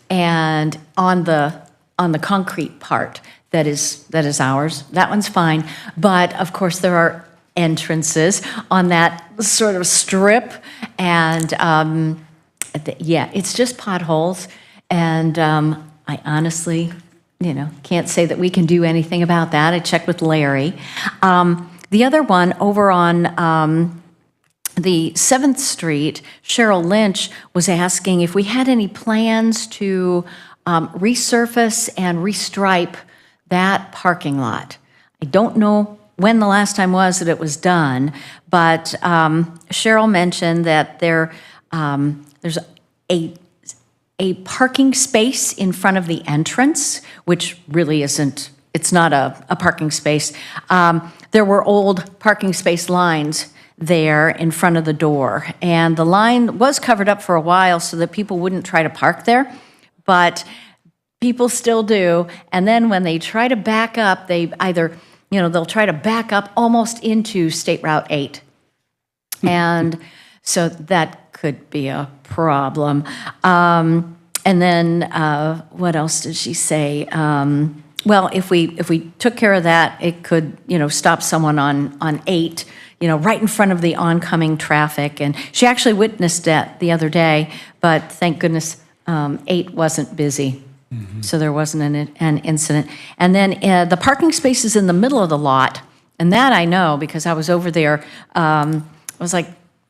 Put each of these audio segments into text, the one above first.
and on the concrete part that is ours. That one's fine. But of course, there are entrances on that sort of strip, and yeah, it's just potholes. And I honestly, can't say that we can do anything about that. I checked with Larry. The other one over on the 7th Street, Cheryl Lynch was asking if we had any plans to resurface and restripe that parking lot. I don't know when the last time was that it was done, but Cheryl mentioned that there's a parking space in front of the entrance, which really isn't, it's not a parking space. There were old parking space lines there in front of the door, and the line was covered up for a while so that people wouldn't try to park there, but people still do. And then when they try to back up, they either, they'll try to back up almost into State Route 8. And so that could be a problem. And then what else did she say? Well, if we took care of that, it could, stop someone on 8, right in front of the oncoming traffic. And she actually witnessed it the other day, but thank goodness 8 wasn't busy. So there wasn't an incident. And then the parking spaces in the middle of the lot, and that I know because I was over there. I was like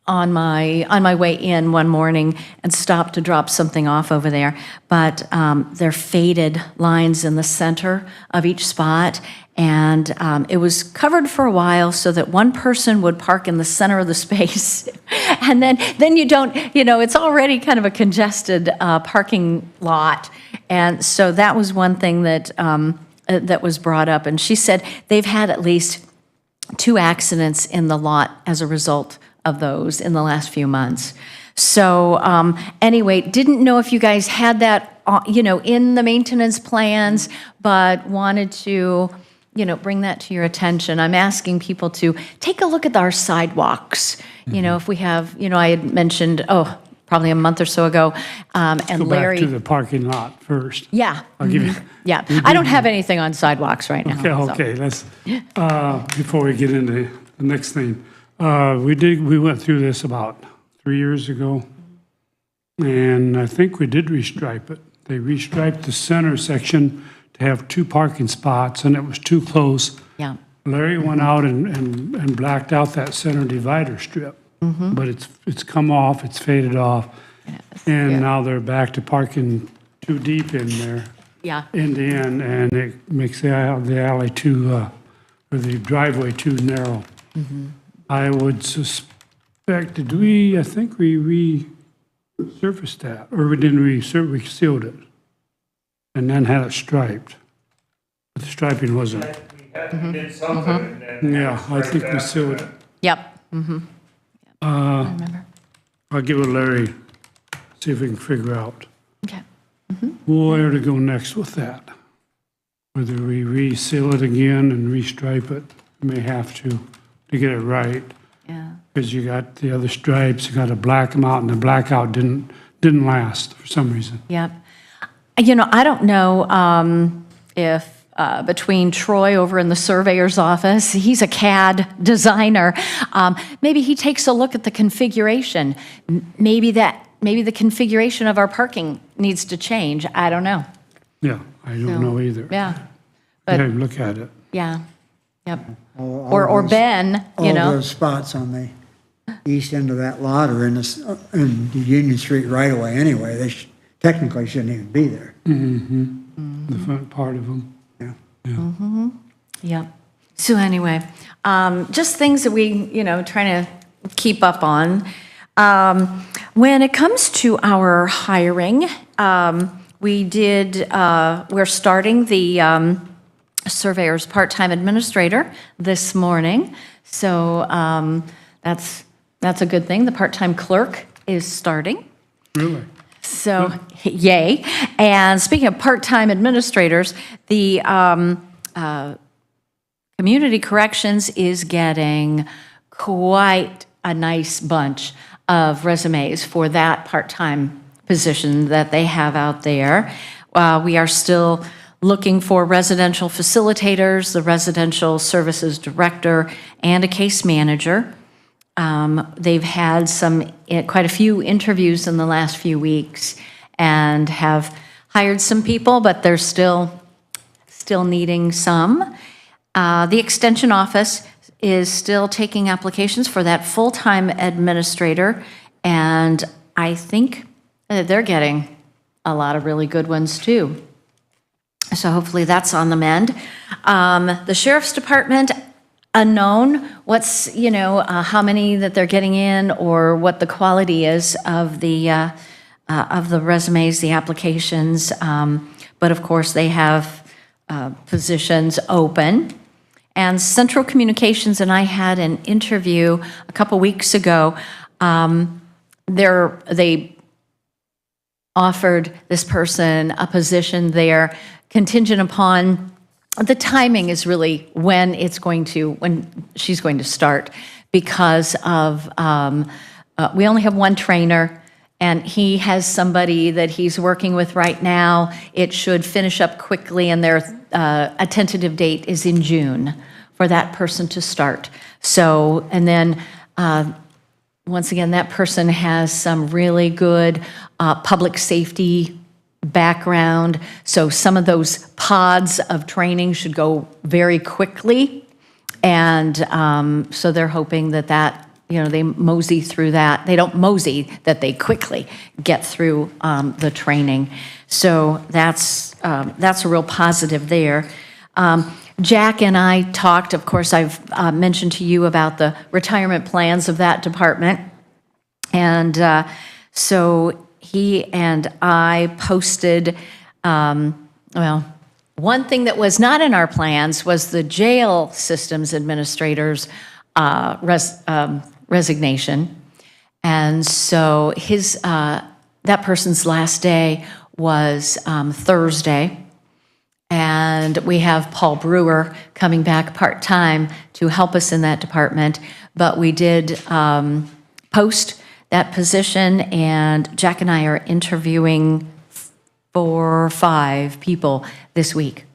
on my way in one morning and stopped to drop something off over there. But they're faded lines in the center of each spot, and it was covered for a while so that one person would park in the center of the space, and then you don't, it's already kind of a congested parking lot. And so that was one thing that that was brought up. And she said they've had at least 2 accidents in the lot as a result of those in the last few months. So anyway, didn't know if you guys had that, in the maintenance plans, but wanted to, bring that to your attention. I'm asking people to take a look at our sidewalks. If we have, I had mentioned, probably a month or so ago, and Go Larry. back to the parking lot first. Yeah. I'll give you. Yeah. I don't have anything on sidewalks right now. Okay, let's, before we get into the next thing. We went through this about 3 years ago, and I think we did restripe it. They restriped the center section to have 2 parking spots, and it was too close. Yeah. Larry went out and blacked out that center divider strip, but it's come off, it's faded off, and now they're back to parking too deep in there. Yeah. In the end, and it makes the alley too, or the driveway too narrow. I would suspect, I think we resurfaced that, or we didn't we sealed it, and then had it striped. But the striping wasn't. We did something and then. Yeah, I think we sealed it. Yep. I remember. I'll give it to Larry, see if we can figure out Okay. where to go next with that. Whether we reseal it again and restripe it, we may have to get it right. Yeah. Because you got the other stripes, you got to black them out, and the blackout didn't last for some reason. Yep. I don't know if between Troy over in the surveyor's office, he's a CAD designer, maybe he takes a look at the configuration. Maybe the configuration of our parking needs to change. I don't know. Yeah, I don't know either. Yeah. But Yeah, look at it. yeah. Yep. All Or those- Ben, All those spots on the east end of that lot are in the Union Street right away anyway. They technically shouldn't even be there. The front part of them. Yeah. Yep. So anyway, just things that we, trying to keep up on. When it comes to our hiring, we're starting the surveyor's part-time administrator this morning. So that's a good thing. The part-time clerk is starting. Really? So, yay. And speaking of part-time administrators, the community corrections is getting quite a nice bunch of resumes for that part-time position that they have out there. We are still looking for residential facilitators, the residential services director, and a case manager. They've had quite a few interviews in the last few weeks and have hired some people, but they're still needing some. The extension office is still taking applications for that full-time administrator, and I think they're getting a lot of really good ones too. So hopefully that's on the mend. The sheriff's department, unknown what's, how many that they're getting in or what the quality is of the resumes, the applications. But of course, they have positions open. And Central Communications and I had an interview a couple weeks ago. They offered this person a position there contingent upon the timing is really when she's going to start, because of we only have one trainer and he has somebody that he's working with right now. It should finish up quickly, and a tentative date is in June for that person to start. So, and then once again, that person has some really good public safety background. So some of those pods of training should go very quickly. And so they're hoping that they mosey through that. They don't mosey, that they quickly get through the training. So that's a real positive there. Jack and I talked, of course, I've mentioned to you about the retirement plans of that department. And so he and I posted, one thing that was not in our plans was the jail systems administrator's resignation. And so that person's last day was Thursday. And we have Paul Brewer coming back part-time to help us in that department. But we did post that position, and Jack and I are interviewing 4 or 5 people this week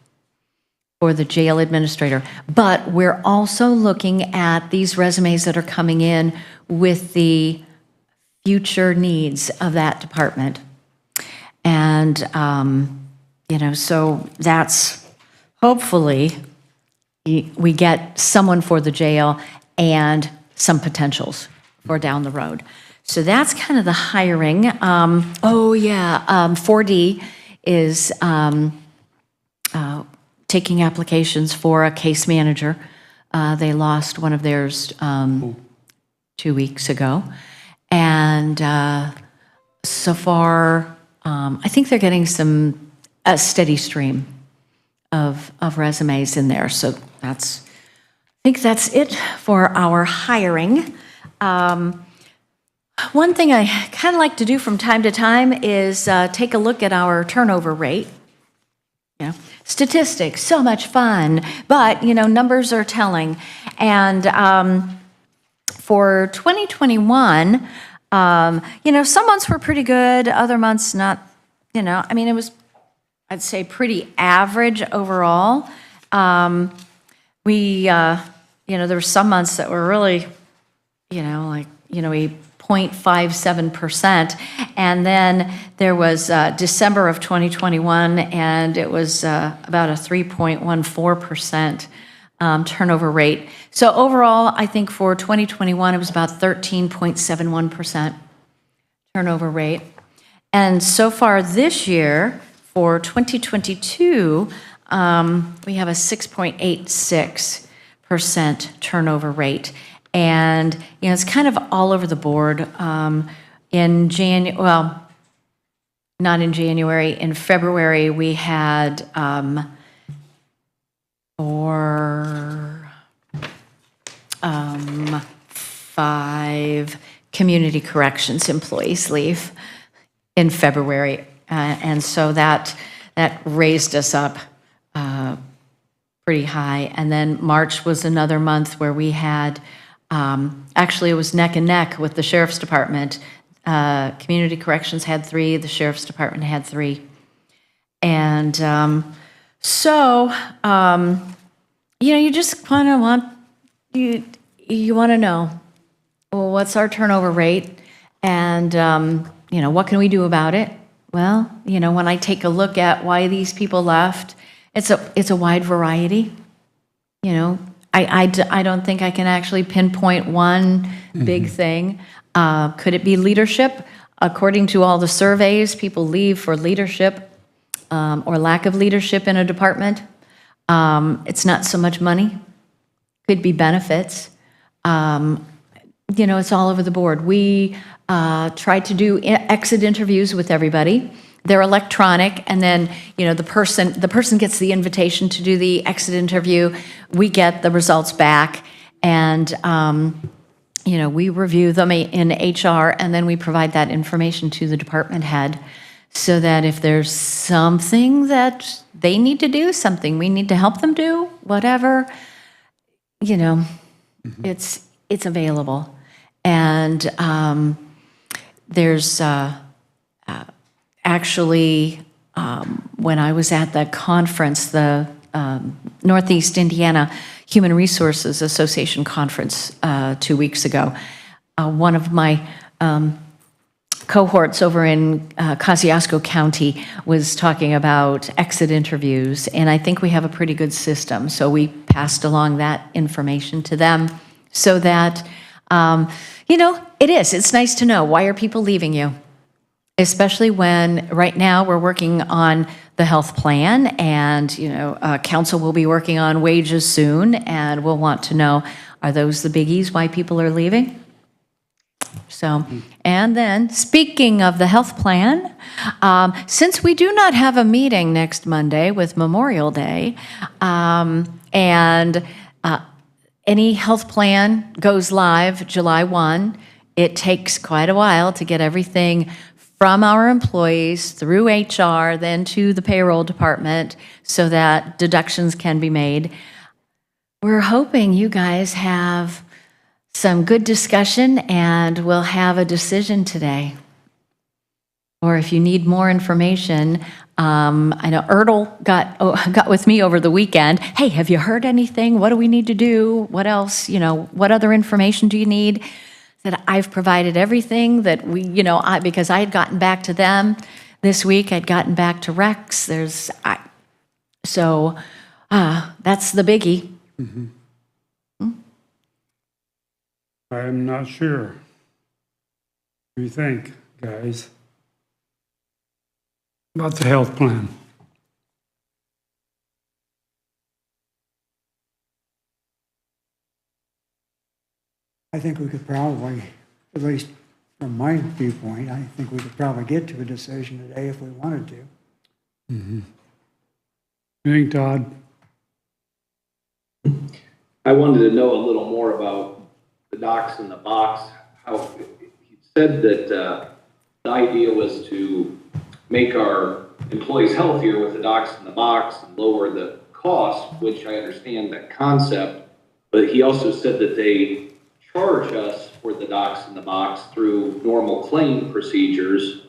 for the jail administrator. But we're also looking at these resumes that are coming in with the future needs of that department. And, so that's hopefully we get someone for the jail and some potentials for down the road. So that's kind of the hiring. 4D is taking applications for a case manager. They lost one of theirs 2 weeks ago. And so far, I think they're getting a steady stream of resumes in there. So I think that's it for our hiring. One thing I kind of like to do from time to time is take a look at our turnover rate. Statistics, so much fun, but numbers are telling. And for 2021, some months were pretty good, other months not. It was, I'd say, pretty average overall. There were some months that were really, 0.57%. And then there was December of 2021, and it was about a 3.14% turnover rate. So overall, I think for 2021, it was about 13.71% turnover rate. And so far this year, for 2022, we have a 6.86% turnover rate. And, it's kind of all over the board. Not in January, in February, we had 5 community corrections employees leave in February. And so that raised us up pretty high. And then March was another month where we had, actually it was neck and neck with the sheriff's department. Community Corrections had 3, the Sheriff's Department had 3. And so, you just kind of you want to know, well, what's our turnover rate? And, what can we do about it? Well, when I take a look at why these people left, it's a wide variety. I don't think I can actually pinpoint one big thing. Could it be leadership? According to all the surveys, people leave for leadership or lack of leadership in a department. It's not so much money. Could be benefits. It's all over the board. We try to do exit interviews with everybody. They're electronic, and then, the person gets the invitation to do the exit interview. We get the results back, and, we review them in HR, and then we provide that information to the department head so that if there's something that they need to do, something we need to help them do, whatever, it's available. And there's actually, when I was at the conference, the Northeast Indiana Human Resources Association conference 2 weeks ago, one of my cohorts over in Kosciuszko County was talking about exit interviews, and I think we have a pretty good system. So we passed along that information to them so that, it's nice to know, why are people leaving you? Especially when right now we're working on the health plan, and, council will be working on wages soon, and we'll want to know, are those the biggies why people are leaving? So, and then, speaking of the health plan, since we do not have a meeting next Monday with Memorial Day, and any health plan goes live July 1, it takes quite a while to get everything from our employees through HR, then to the payroll department, so that deductions can be made. We're hoping you guys have some good discussion, and we'll have a decision today. Or if you need more information, I know Erdl got with me over the weekend. Hey, have you heard anything? What do we need to do? What else? What other information do you need? That I've provided everything that we, because I had gotten back to them this week. I'd gotten back to Rex. That's the biggie. Mm-hmm. I'm not sure. What do you think, guys? About the health plan? I think we could probably, at least from my viewpoint, I think we could probably get to a decision today if we wanted to. Mm-hmm. You think, Todd? I wanted to know a little more about the docs in the box. How he said that the idea was to make our employees healthier with the docs in the box and lower the cost, which I understand that concept, but he also said that they charge us for the docs in the box through normal claim procedures.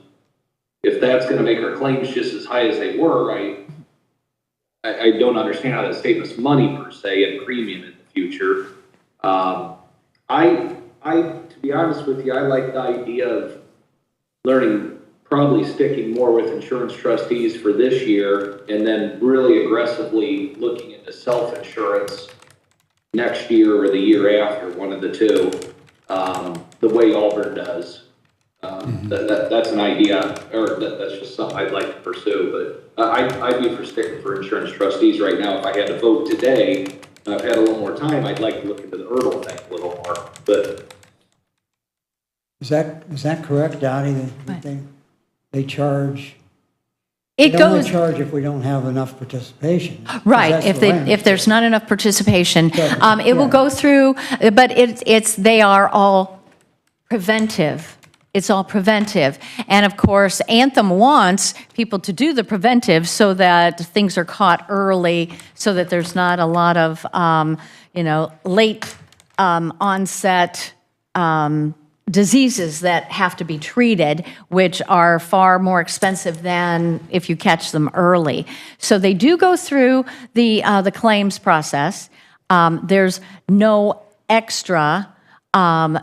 If that's going to make our claims just as high as they were, I don't understand how that saves us money per se and premium in the future. To be honest with you, I like the idea of learning, probably sticking more with insurance trustees for this year, and then really aggressively looking into self-insurance next year or the year after, one of the two, the way Auburn does. That's an idea, or that's just something I'd like to pursue, but I'd be for sticking for insurance trustees right now. If I had to vote today, and I've had a little more time, I'd like to look into the Erdl thing a little more, but. Is that correct, Dottie, that they charge? It They only goes, charge if we don't have enough participation. 'Cause right, that's if the way if there's not enough participation, Yeah, it will yeah. go through, but they are all preventive. It's all preventive. And of course, Anthem wants people to do the preventive so that things are caught early, so that there's not a lot of, late onset diseases that have to be treated, which are far more expensive than if you catch them early. So they do go through the claims process. There's no extra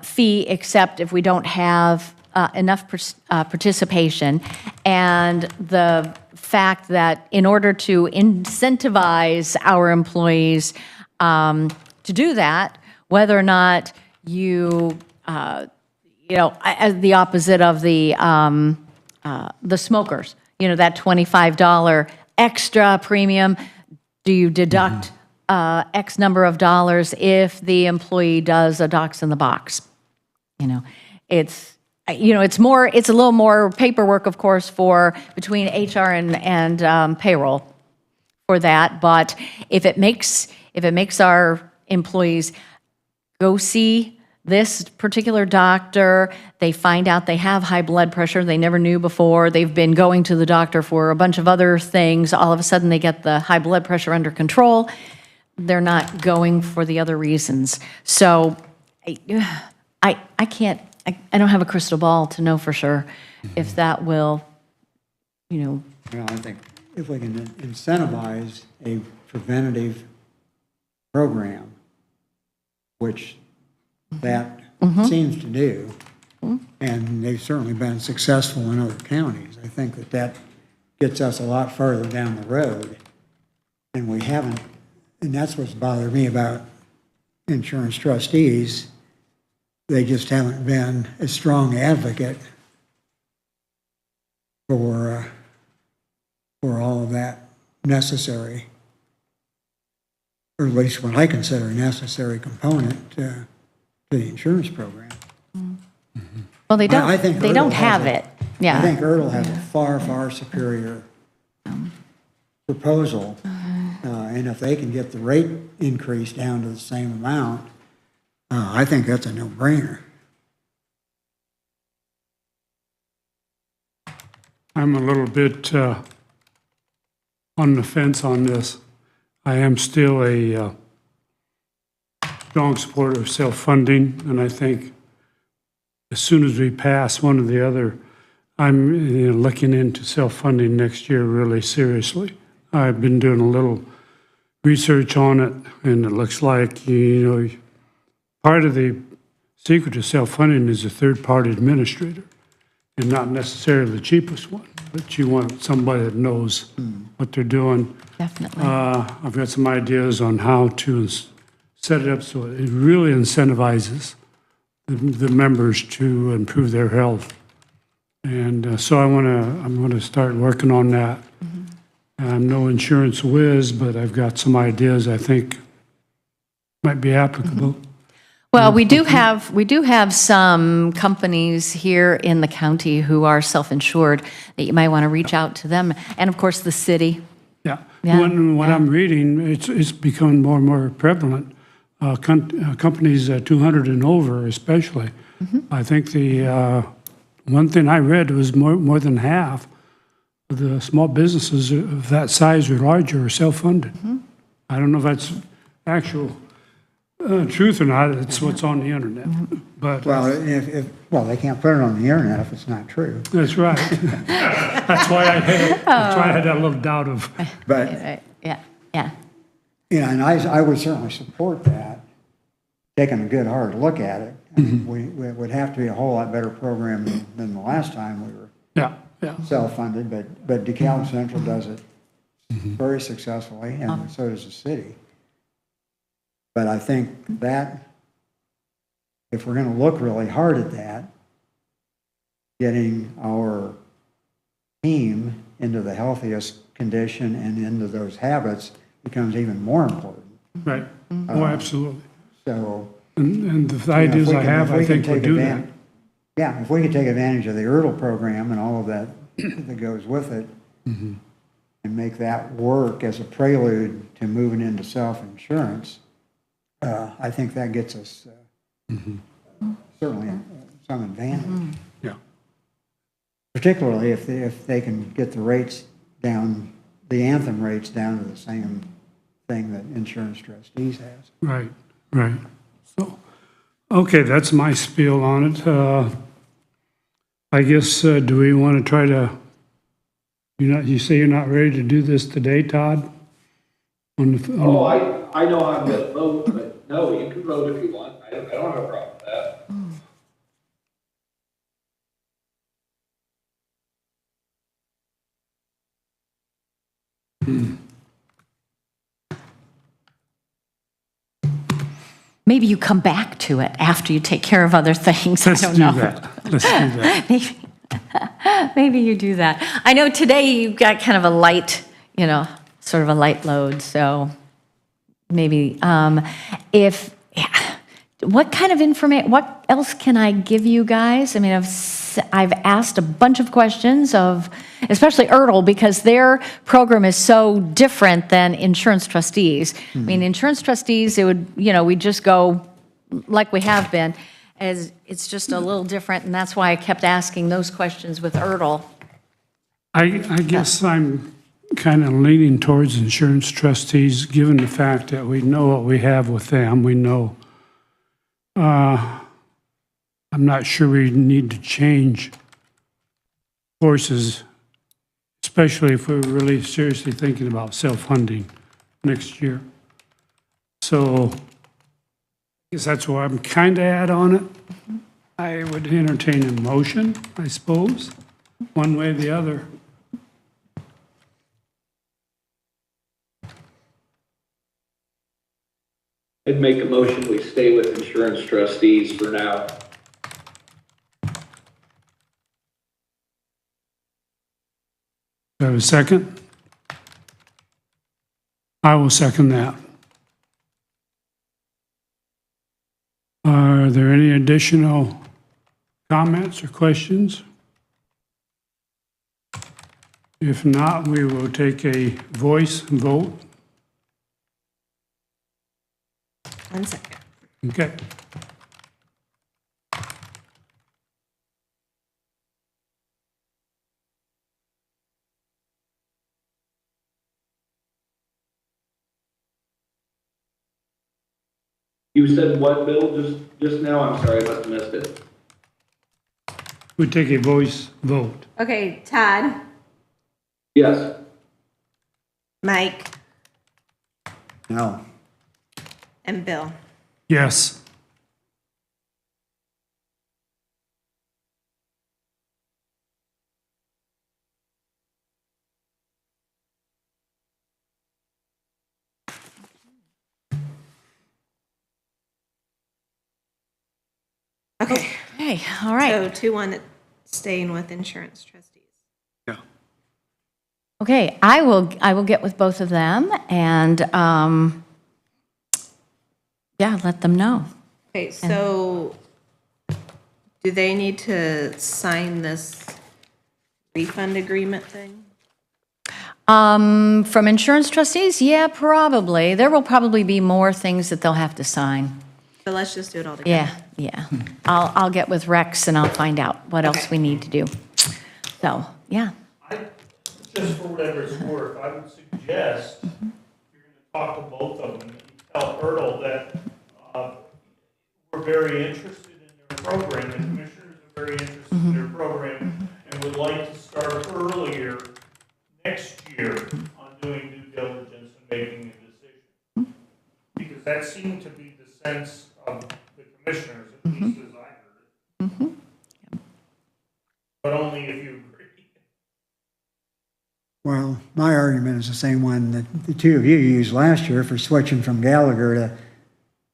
fee except if we don't have enough participation. And the fact that in order to incentivize our employees to do that, whether or not you, as the opposite of the smokers, that $25 extra premium, do you deduct X number of dollars if the employee does a docs in the box? It's a little more paperwork, of course, for between HR and payroll for that. But if it makes our employees go see this particular doctor, they find out they have high blood pressure they never knew before, they've been going to the doctor for a bunch of other things, all of a sudden they get the high blood pressure under control, they're not going for the other reasons. So I don't have a crystal ball to know for sure if that will, Well, I think if we can incentivize a preventative program, which that seems to do, and they've certainly been successful in other counties, I think that gets us a lot further down the road. And we haven't, and that's what's bothered me about insurance trustees. They just haven't been a strong advocate for all of that necessary, or at least what I consider a necessary component to the insurance program. well, they don't, I think they Erdl don't has have a- it. Yeah. I think Erdl has a far, far superior proposal, and if they can get the rate increase down to the same amount, I think that's a no-brainer. I'm a little bit on the fence on this. I am still a strong supporter of self-funding, and I think as soon as we pass one or the other, I'm looking into self-funding next year really seriously. I've been doing a little research on it, and it looks like, part of the secret of self-funding is a third-party administrator, and not necessarily the cheapest one, but you want somebody that knows what they're doing. Definitely. I've got some ideas on how to set it up so it really incentivizes the members to improve their health. And so I'm going to start working on that. I'm no insurance whiz, but I've got some ideas I think might be applicable. Well, we do have some companies here in the county who are self-insured that you might want to reach out to them, and of course the city. Yeah. Yeah, What I'm reading, it's becoming more and more prevalent. Companies 200 and over especially. I think the one thing I read was more than half of the small businesses of that size or larger are self-funded. I don't know if that's actual truth or not. It's what's on the internet. But Well, well, they can't put it on the internet if it's not true. that's right. That's why I had that little doubt of. But, Yeah. and I would certainly support that, taking a good hard look at it. I mean, it would have to be a whole lot better program than the last time we were Yeah. self-funded, but DeKalb Central does it very successfully, and so does the city. But I think that if we're going to look really hard at that, getting our team into the healthiest condition and into those habits becomes even more important. Right. Oh, absolutely. So, And the ideas I have, I think would do that. Yeah, if we could take advantage of the Erdl program and all of that that goes with it, and make that work as a prelude to moving into self-insurance, I think that gets us certainly some advantage. Yeah. Particularly if they can get the rates down, the Anthem rates down to the same thing that insurance trustees has. Right. So, Okay, that's my spiel on it. I guess, do we want to try to, you say you're not ready to do this today, Todd? Oh, I know I'm gonna vote, but no, you can vote if you want. I don't have a problem with that. Maybe you come back to it after you take care of other things. Let's I don't do know. that. Let's do that. Maybe you do that. I know today you've got kind of a light, sort of a light load, so maybe what kind of information, what else can I give you guys? I mean, I've asked a bunch of questions of, especially Ertl, because their program is so different than insurance trustees. I mean, insurance trustees, it would, we just go like we have been, as it's just a little different, and that's why I kept asking those questions with Ertl. I guess I'm kind of leaning towards insurance trustees, given the fact that we know what we have with them. We know, I'm not sure we need to change courses, especially if we're really seriously thinking about self-funding next year. So I guess that's where I'm kind of at on it. I would entertain a motion, I suppose, one way or the other. I'd make a motion, we stay with insurance trustees for now. Do I have a second? I will second that. Are there any additional comments or questions? If not, we will take a voice vote. 1 second. Okay. You said what, Bill, just now? I'm sorry, I must have missed it. We take a voice vote. Okay, Todd, Yes. Mike, No. and Bill. Yes. Okay, Okay, all right. so 2-1 staying with insurance trustees. Yeah. Okay, I will get with both of them and, let them know. Okay, so do they need to sign this refund agreement thing? From insurance trustees, yeah, probably. There will probably be more things that they'll have to sign. So let's just do it all together. Yeah. I'll get with Rex and I'll find out what else we need to do. So, yeah. Just for whatever it's worth, I would suggest, if you're gonna talk to both of them, you tell Ertl that, we're very interested in their program, the commissioners are very interested in their program, and would like to start earlier next year on doing due diligence and making a decision. Because that seemed to be the sense of the commissioners, at least as I heard it. But only if you agree. Well, my argument is the same one that the two of you used last year for switching from Gallagher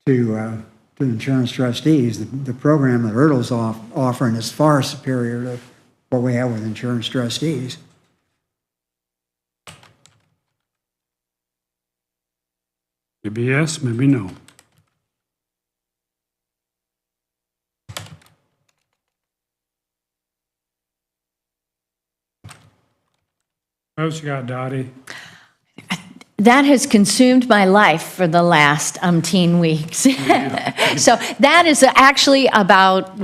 to insurance trustees. The program that Ertl's offering is far superior to what we have with insurance trustees. Maybe yes, maybe no. What else you got, Dottie? That has consumed my life for the last umpteen weeks. So that is actually about,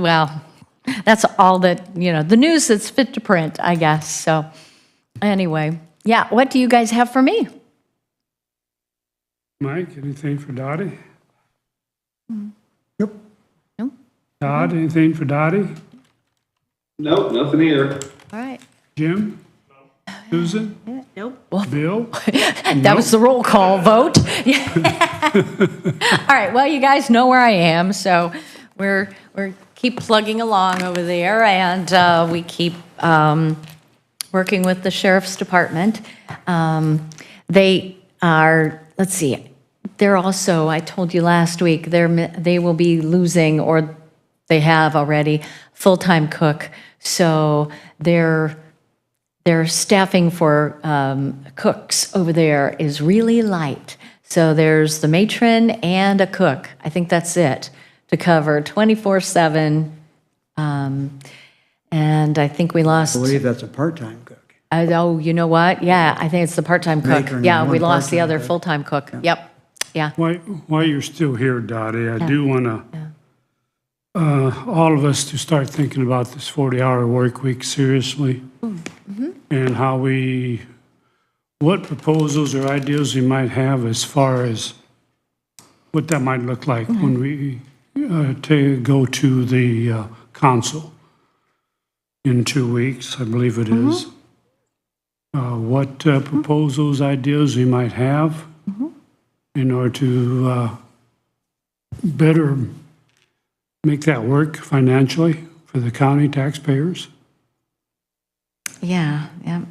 that's all that, the news that's fit to print, I guess. So anyway, yeah, what do you guys have for me? Mike, anything for Dottie? Yep. No? Todd, anything for Dottie? Nope, nothing here. All right. Jim? Susan? Nope. Bill? That was the roll call vote. All right, well, you guys know where I am, so we're keep plugging along over there, and we keep working with the sheriff's department. They are, let's see, they're also, I told you last week, they will be losing, or they have already, full-time cook. So their staffing for cooks over there is really light. So there's the matron and a cook. I think that's it to cover 24/7. And I think we lost. I believe that's a part-time cook. Oh, you know what? Yeah, I think it's the part-time cook. Matron and Yeah, we one lost the part-time other cook. full-time cook. Yep. Yeah. While you're still here, Dottie, I do want to, all of us to start thinking about this 40-hour work week seriously. And how what proposals or ideas we might have as far as what that might look like when we go to the council in 2 weeks, I believe it is. What proposals, ideas we might have in order to better make that work financially for the county taxpayers. Yeah, yeah.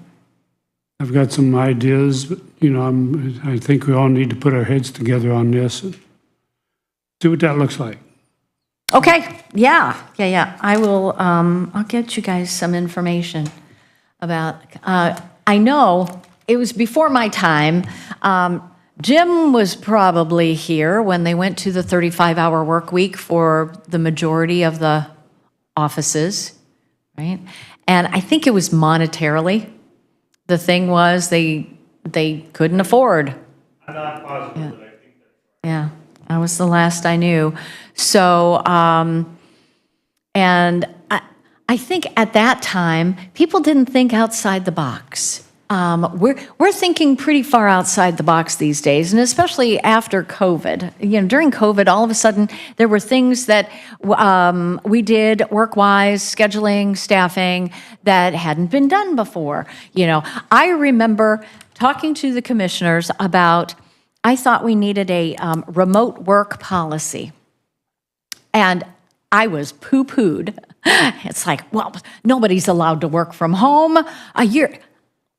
I've got some ideas, but, I think we all need to put our heads together on this and see what that looks like. Okay, yeah. I will, I'll get you guys some information about, I know it was before my time. Jim was probably here when they went to the 35-hour work week for the majority of the offices, right? And I think it was monetarily. The thing was they couldn't afford. I'm not positive, but I think that's Yeah, that was the last I knew. So, and I think at that time, people didn't think outside the box. We're thinking pretty far outside the box these days, and especially after COVID. During COVID, all of a sudden, there were things that we did work-wise, scheduling, staffing, that hadn't been done before. I remember talking to the commissioners about, I thought we needed a remote work policy. And I was poo-pooed. It's like, well, nobody's allowed to work from home a year.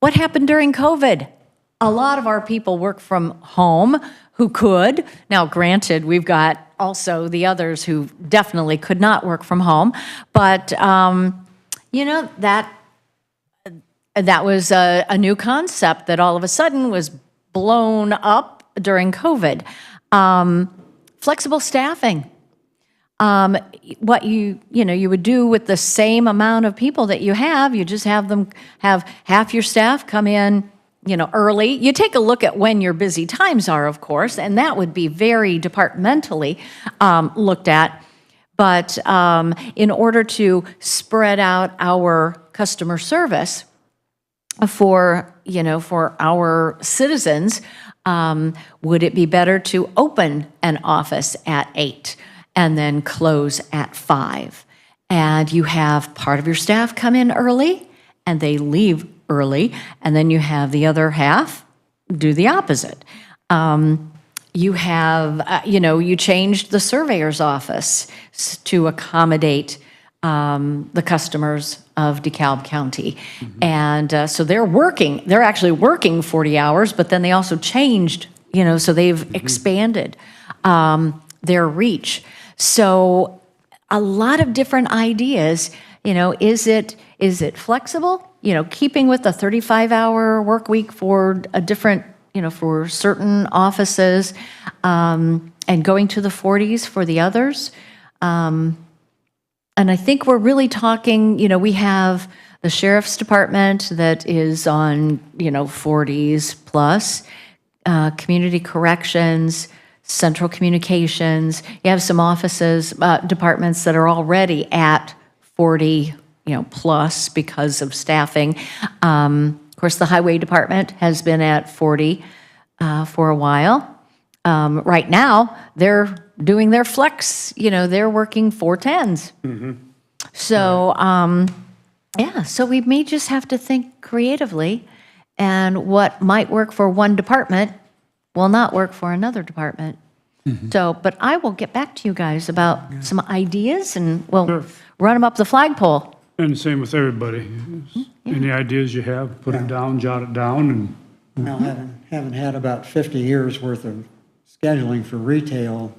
What happened during COVID? A lot of our people work from home who could. Now, granted, we've got also the others who definitely could not work from home. But, that was a new concept that all of a sudden was blown up during COVID. Flexible staffing. What you would do with the same amount of people that you just have them have half your staff come in, early. You take a look at when your busy times are, of course, and that would be very departmentally looked at. But in order to spread out our customer service for our citizens, would it be better to open an office at 8? And then close at 5. And you have part of your staff come in early, and they leave early, and then you have the other half do the opposite. You have, you changed the surveyor's office to accommodate the customers of DeKalb County. And so they're actually working 40 hours, but then they also changed, so they've expanded their reach. So a lot of different ideas, is it flexible? Keeping with the 35-hour work week for a different, for certain offices, and going to the 40s for the others. And I think we're really talking, we have the sheriff's department that is on, 40s plus, community corrections, central communications. You have some offices, departments that are already at 40, plus because of staffing. Of course, the highway department has been at 40 for a while. Right now, they're doing their flex, they're working 410s. So, yeah, so we may just have to think creatively, and what might work for one department will not work for another department. So, but I will get back to you guys about some ideas, and we'll Sure. run them up the flagpole. And the same with everybody. Any ideas you have, put it down, jot it down, and, Well, having had about 50 years' worth of scheduling for retail,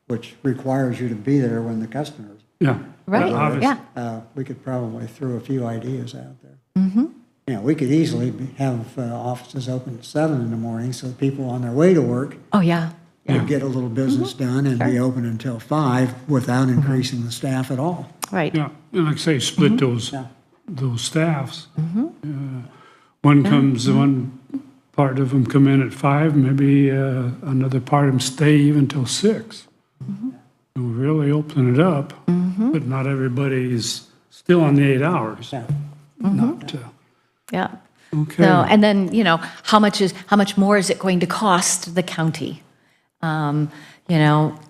which requires you to be there when the customers, yeah. Right, obviously. yeah. we could probably throw a few ideas out there. We could easily have offices open at 7 in the morning, so people on their way to work Oh, yeah. could get a little business done and be open until 5 without increasing the staff at all. Right. Yeah, and like I say, split Yeah. those staffs. One part of them come in at 5, maybe another part of them stay even till 6. And really open it up, but not everybody's still on the 8 hours. Yeah. Not, Yeah. okay. So, and then, how much more is it going to cost the county?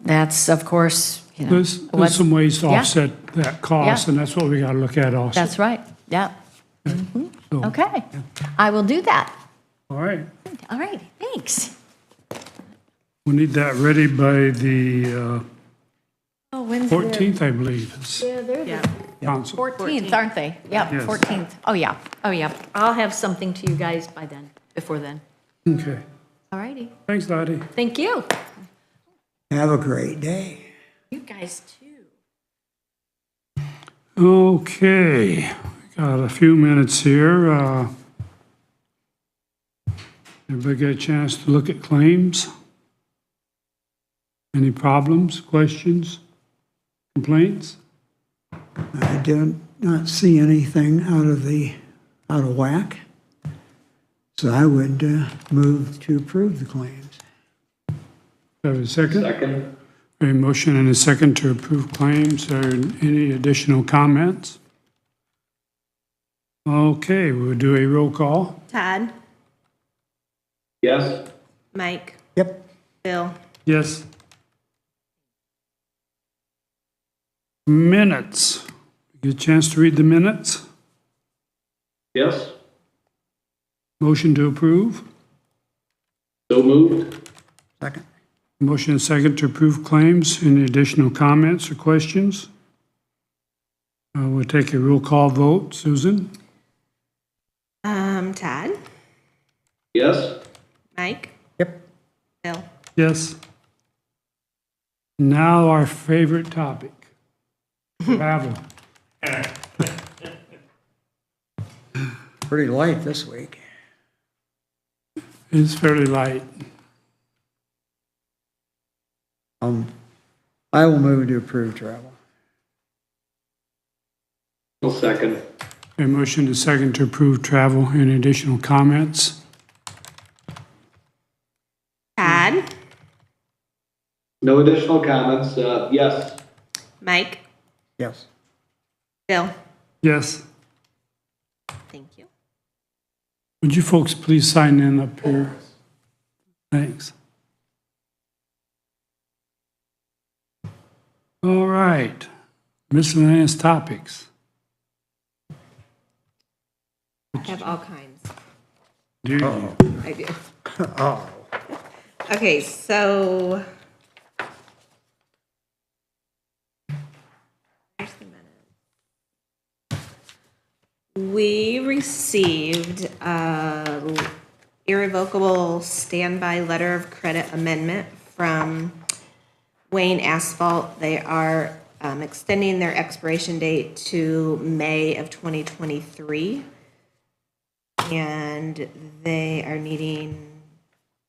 That's, of course, There's what's- some ways to yeah. offset that cost, Yeah. and that's what we gotta look at also. That's right, yeah. So, Okay, I will do that. all right, All right, thanks. we need that ready by the Oh, when's 14th, I believe, is Yeah. council. 14th, aren't they? Yeah, Yes. 14th. Oh, yeah, oh, yeah. I'll have something to you guys by then, before then. Okay, All righty, thanks, Lottie. thank you. Have a great day. You guys too. Okay, got a few minutes here. Everybody get a chance to look at claims? Any problems, questions, complaints? I do not see anything out of whack. So I would move to approve the claims. Have a second? Second. A motion and a second to approve claims. Are any additional comments? Okay, we'll do a roll call. Todd, Yes. Mike, Yep. Bill, Yes. Minutes. Get a chance to read the minutes? Yes. Motion to approve. So moved. Second. Motion and second to approve claims. Any additional comments or questions? We'll take a roll call vote. Susan? Todd, Yes. Mike, Yep. Bill. Yes. Now our favorite topic. Travel. Pretty light this week. It's fairly light. I will move to approve travel. I'll second. A motion and second to approve travel. Any additional comments? Todd, No additional comments. Yes. Mike, Yes. Bill. Yes. Thank you. Would you folks please sign in up here? Thanks. All right, miscellaneous topics. I have all kinds. Do you? I do. Okay, so. Here's the minute. We received a irrevocable standby letter of credit amendment from Wayne Asphalt. They are extending their expiration date to May of 2023. And they are needing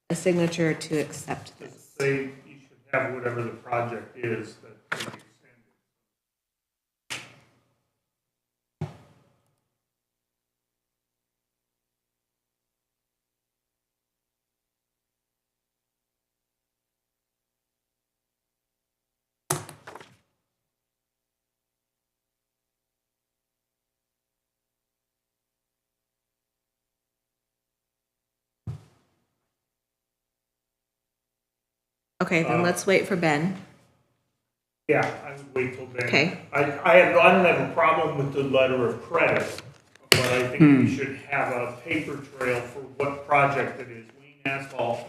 a signature to accept this. Say you should have whatever the project is that they extended. Okay, then let's wait for Ben. Yeah, I would wait till then. Okay. I don't have a problem with the letter of credit, but I think we should have a paper trail for what project it is. Lean asphalt.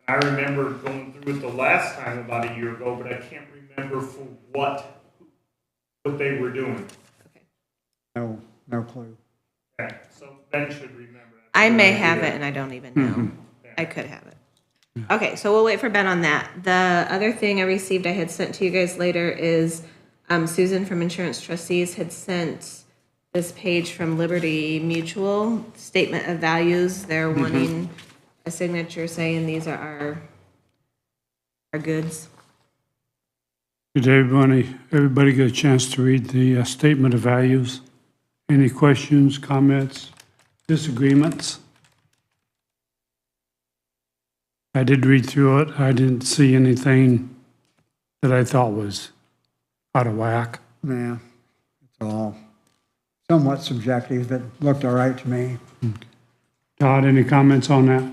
And I remember going through it the last time about a year ago, but I can't remember for what they were doing. Okay. No clue. Okay, so Ben should remember that. I may have it and I don't even know. I could have it. Okay, so we'll wait for Ben on that. The other thing I received, I had sent to you guys later, is Susan from Insurance Trustees had sent this page from Liberty Mutual, Statement of Values. They're wanting a signature saying these are our goods. Did everybody get a chance to read the statement of values? Any questions, comments, disagreements? I did read through it. I didn't see anything that I thought was out of whack. Yeah, it's all somewhat subjective, but looked all right to me. Todd, any comments on that?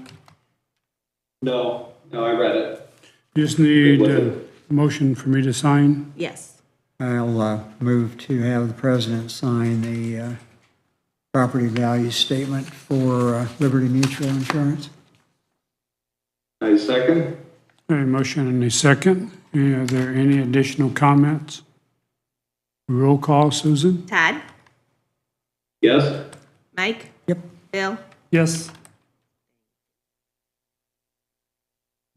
No, I read it. Just need a motion for me to sign. Yes. I'll move to have the president sign the property value statement for Liberty Mutual Insurance. I second. A motion and a second. Are there any additional comments? Roll call, Susan? Todd? Yes? Mike? Yep. Bill? Yes.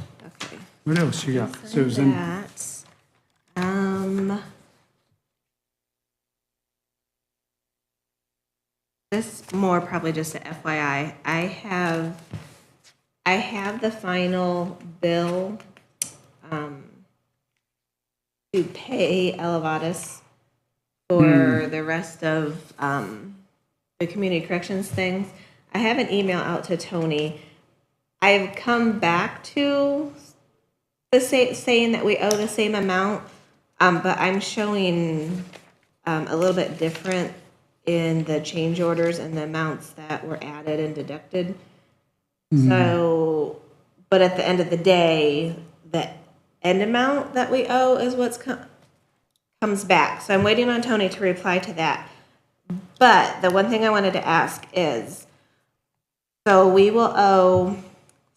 Okay. What else you got, Susan? That, this more probably just a FYI. I have the final bill to pay Elevatus for the rest of the community corrections things. I have an email out to Tony. I've come back to saying that we owe the same amount, but I'm showing a little bit different in the change orders and the amounts that were added and deducted. So, but at the end of the day, the end amount that we owe is what's comes back. So I'm waiting on Tony to reply to that. But the one thing I wanted to ask is, so we will owe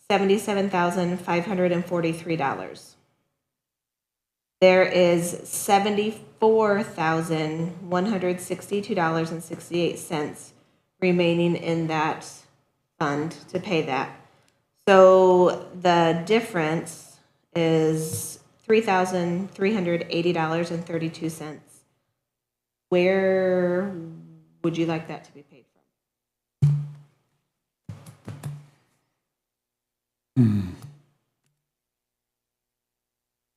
$77,543. There is $74,162.68 remaining in that fund to pay that. So the difference is $3,380.32. Where would you like that to be paid from?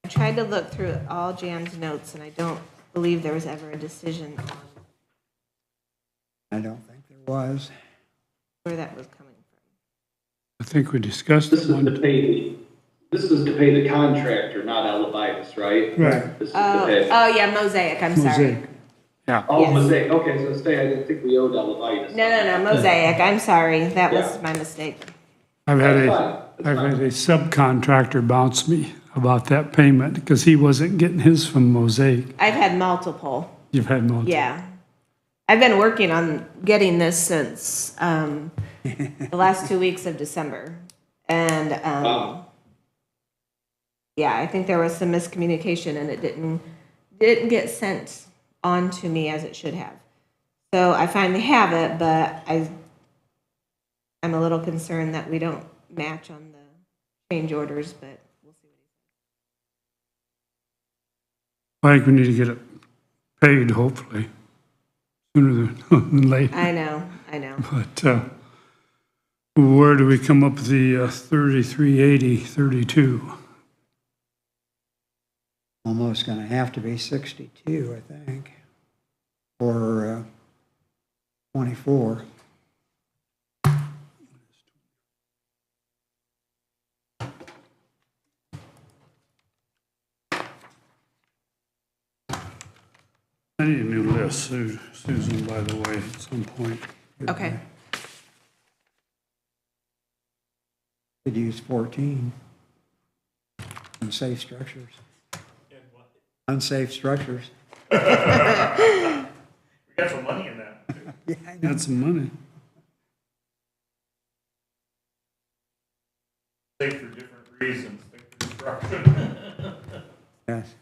I tried to look through all Jan's notes, and I don't believe there was ever a decision on I don't think there was. where that was coming from. I think we discussed This it is one. to pay the contractor, not Elevitus, right? Right. This is to pay. Oh, yeah, Mosaic, I'm sorry. Mosaic. Yeah. Oh, yes. Mosaic, okay, I was gonna say, I didn't think we owed Elevitus. No, Mosaic, I'm sorry. That was Yeah. my mistake. I've had That's a, fine. That's I've fine. had a subcontractor bounce me about that payment because he wasn't getting his from Mosaic. I've had multiple, You've had multiple. yeah. I've been working on getting this since the last 2 weeks of December. And Wow. yeah, I think there was some miscommunication and it didn't get sent on to me as it should have. So I finally have it, but I'm a little concerned that we don't match on the change orders, but we'll see what he I think we need to get it paid, hopefully, sooner than later. I know. But where do we come up with the 3380.32? Almost going to have to be 62, I think, or 24. I need a new list, Susan, by the way, at some point. Okay. Could use 14. Unsafe structures. Unsafe structures. We got some money in that. Yeah, I know. Got some money. Safe for different reasons, think construction. Yes.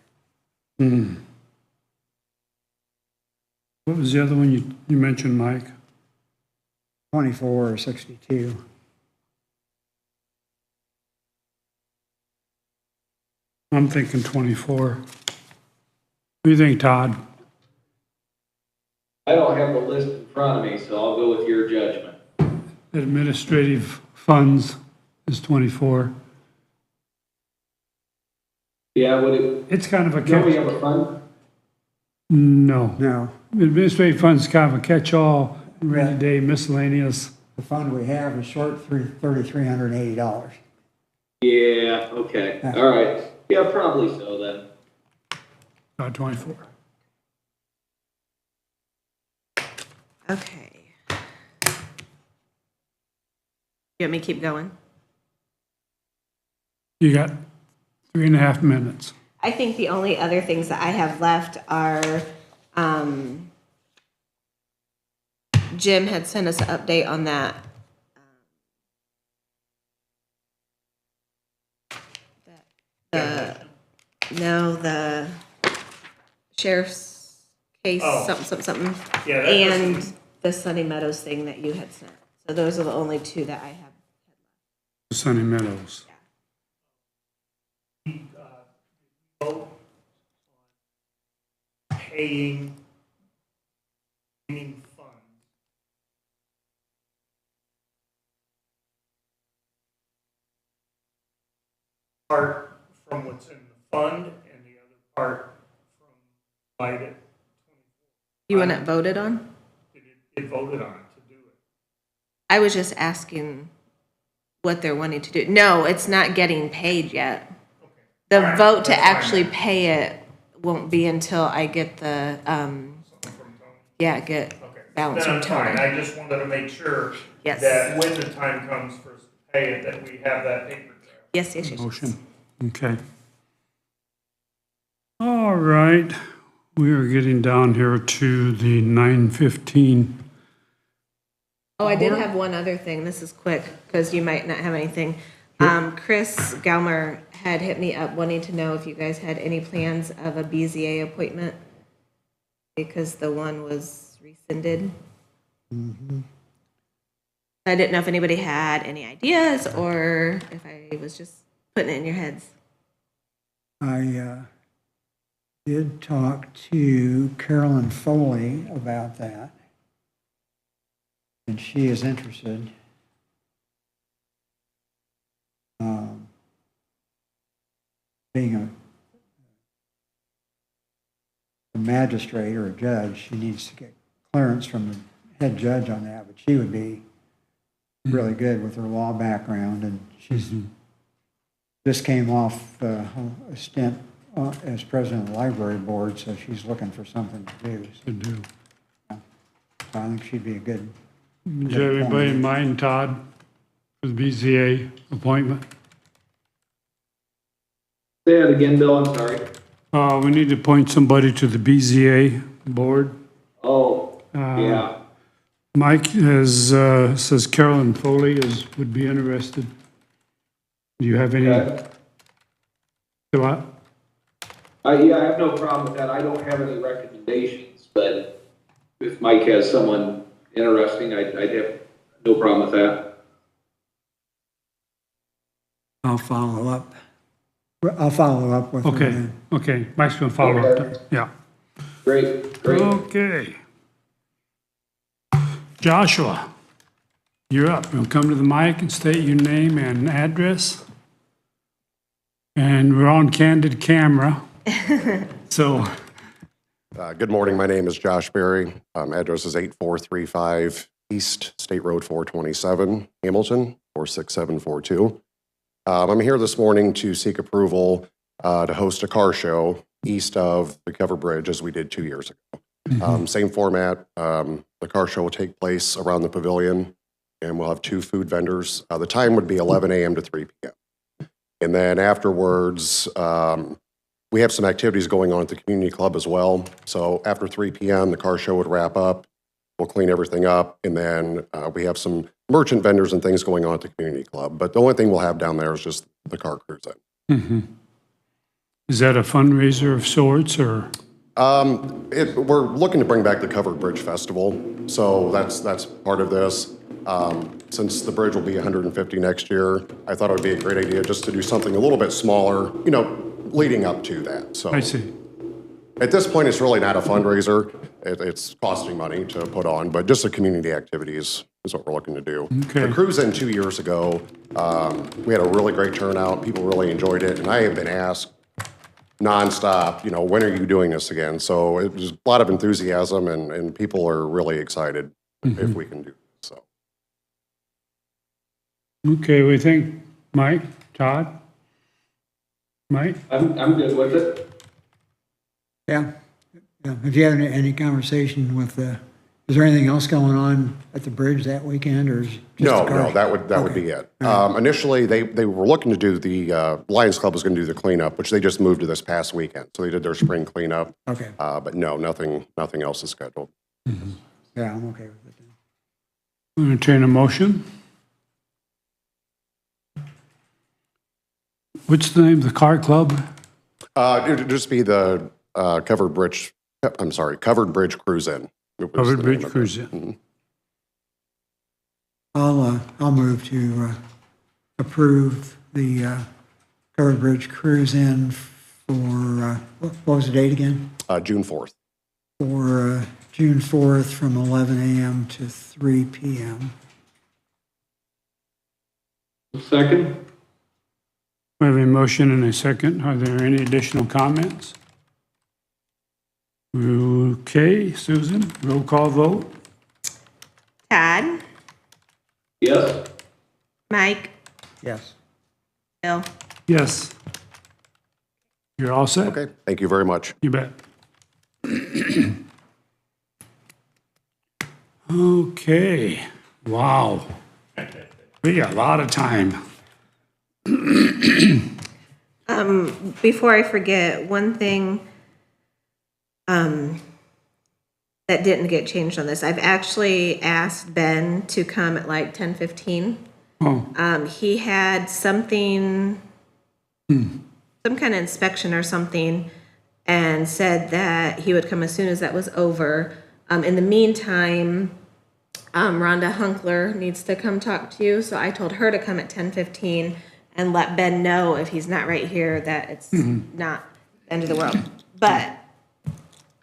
What was the other one you mentioned, Mike? 24 or 62. I'm thinking 24. What do you think, Todd? I don't have the list in front of me, so I'll go with your judgment. Administrative funds is 24. Yeah, would it, It's kind of a don't we catch. have a fund? No. No, Administrative funds is kind of a catch-all, rainy Right. day miscellaneous. the fund we have is short $3,380. Yeah, okay, all right. Yeah, probably so then. About 24. Okay. You want me to keep going? You got 3.5 minutes. I think the only other things that I have left are, Jim had sent us an update on that. The sheriff's case, Oh. something. Yeah, that And doesn't- the Sunny Meadows thing that you had sent. So those are the only two that I have. Sunny Meadows. Vote on paying funds. Part from what's in the fund and the other part from light it. You want it voted on? It voted on it to do it. I was just asking what they're wanting to do. No, it's not getting paid yet. The Alright, vote to that's fine actually then. pay it won't be until I get the, Something from Tony. yeah, get Okay. balance Then from I'm fine. Tony. I just wanted to make sure Yes. that when the time comes for us to pay it, that we have that paper trail. Yes, yes, yes. Motion. Okay. All right. We are getting down here to the 9:15. Oh, I did have one other thing. This is quick because you might not have anything. Chris Galmer had hit me up wanting to know if you guys had any plans of a BZA appointment because the one was rescinded. I didn't know if anybody had any ideas or if I was just putting it in your heads. I did talk to Carolyn Foley about that, and she is interested. Being a magistrate or a judge, she needs to get clearance from the head judge on that, but she would be really good with her law background, and she's just came off a stint as president of the library board, so she's looking for something to do. To do. So I think she'd be a good. Do you have anybody in mind, Todd, for the BZA appointment? Say that again, Bill, I'm sorry. We need to appoint somebody to the BZA board. Oh, yeah. Mike has, says Carolyn Foley would be interested. Do you have any? Okay. What? Yeah, I have no problem with that. I don't have any recommendations, but if Mike has someone interesting, I'd have no problem with that. I'll follow up. I'll follow up with her. Okay, then. okay. Mike's gonna follow up. Okay. Yeah. Great, great. Okay. Joshua, you're up. You'll come to the mic and state your name and address. And we're on candid camera. So, Good morning. My name is Josh Berry. Address is 8435 East State Road 427, Hamilton, 46742. I'm here this morning to seek approval to host a car show east of the Cover Bridge as we did 2 years ago. Same format. The car show will take place around the pavilion, and we'll have 2 food vendors. The time would be 11 a.m. to 3 p.m. And then afterwards, we have some activities going on at the community club as well. So after 3 p.m., the car show would wrap up. We'll clean everything up. And then we have some merchant vendors and things going on at the community club. But the only thing we'll have down there is just the car cruise in. Is that a fundraiser of sorts, or? We're looking to bring back the Covered Bridge Festival. So that's part of this. Since the bridge will be 150 next year, I thought it would be a great idea just to do something a little bit smaller, leading up to that. So I see. at this point, it's really not a fundraiser. It's costing money to put on, but just a community activities is what we're looking to do. Okay. The cruise in 2 years ago, we had a really great turnout. People really enjoyed it, and I have been asked nonstop, when are you doing this again? So it was a lot of enthusiasm, and people are really excited if we can do it. So. Okay, we think, Mike, Todd? Mike? I'm good with it. Yeah. Have you had any conversation with, is there anything else going on at the bridge that weekend, or is it just No, the car? that would be it. Initially, they were looking to do the, Lions Club was going to do the cleanup, which they just moved to this past weekend. So they did their spring cleanup. Okay. But no, nothing else is scheduled. Yeah, I'm okay with it. Entertain a motion. What's the name of the car club? It would just be the Covered Bridge Cruise In. Covered Bridge Cruise In. Mm-hmm. I'll move to approve the Covered Bridge Cruise In for, what was the date again? June 4th. For June 4th from 11 a.m. to 3 p.m. Second? We have a motion and a second. Are there any additional comments? Okay, Susan, roll call vote. Todd, Yes? Mike, Yes. Bill. Yes. You're all set? Okay, thank you very much. You bet. Okay, wow. We got a lot of time. Before I forget, one thing that didn't get changed on this, I've actually asked Ben to come at like 10:15. Oh, He had something, some kind of inspection or something, and said that he would come as soon as that was over. In the meantime, Rhonda Hunkler needs to come talk to you, so I told her to come at 10:15 and let Ben know if he's not right here that it's not the end of the world. But,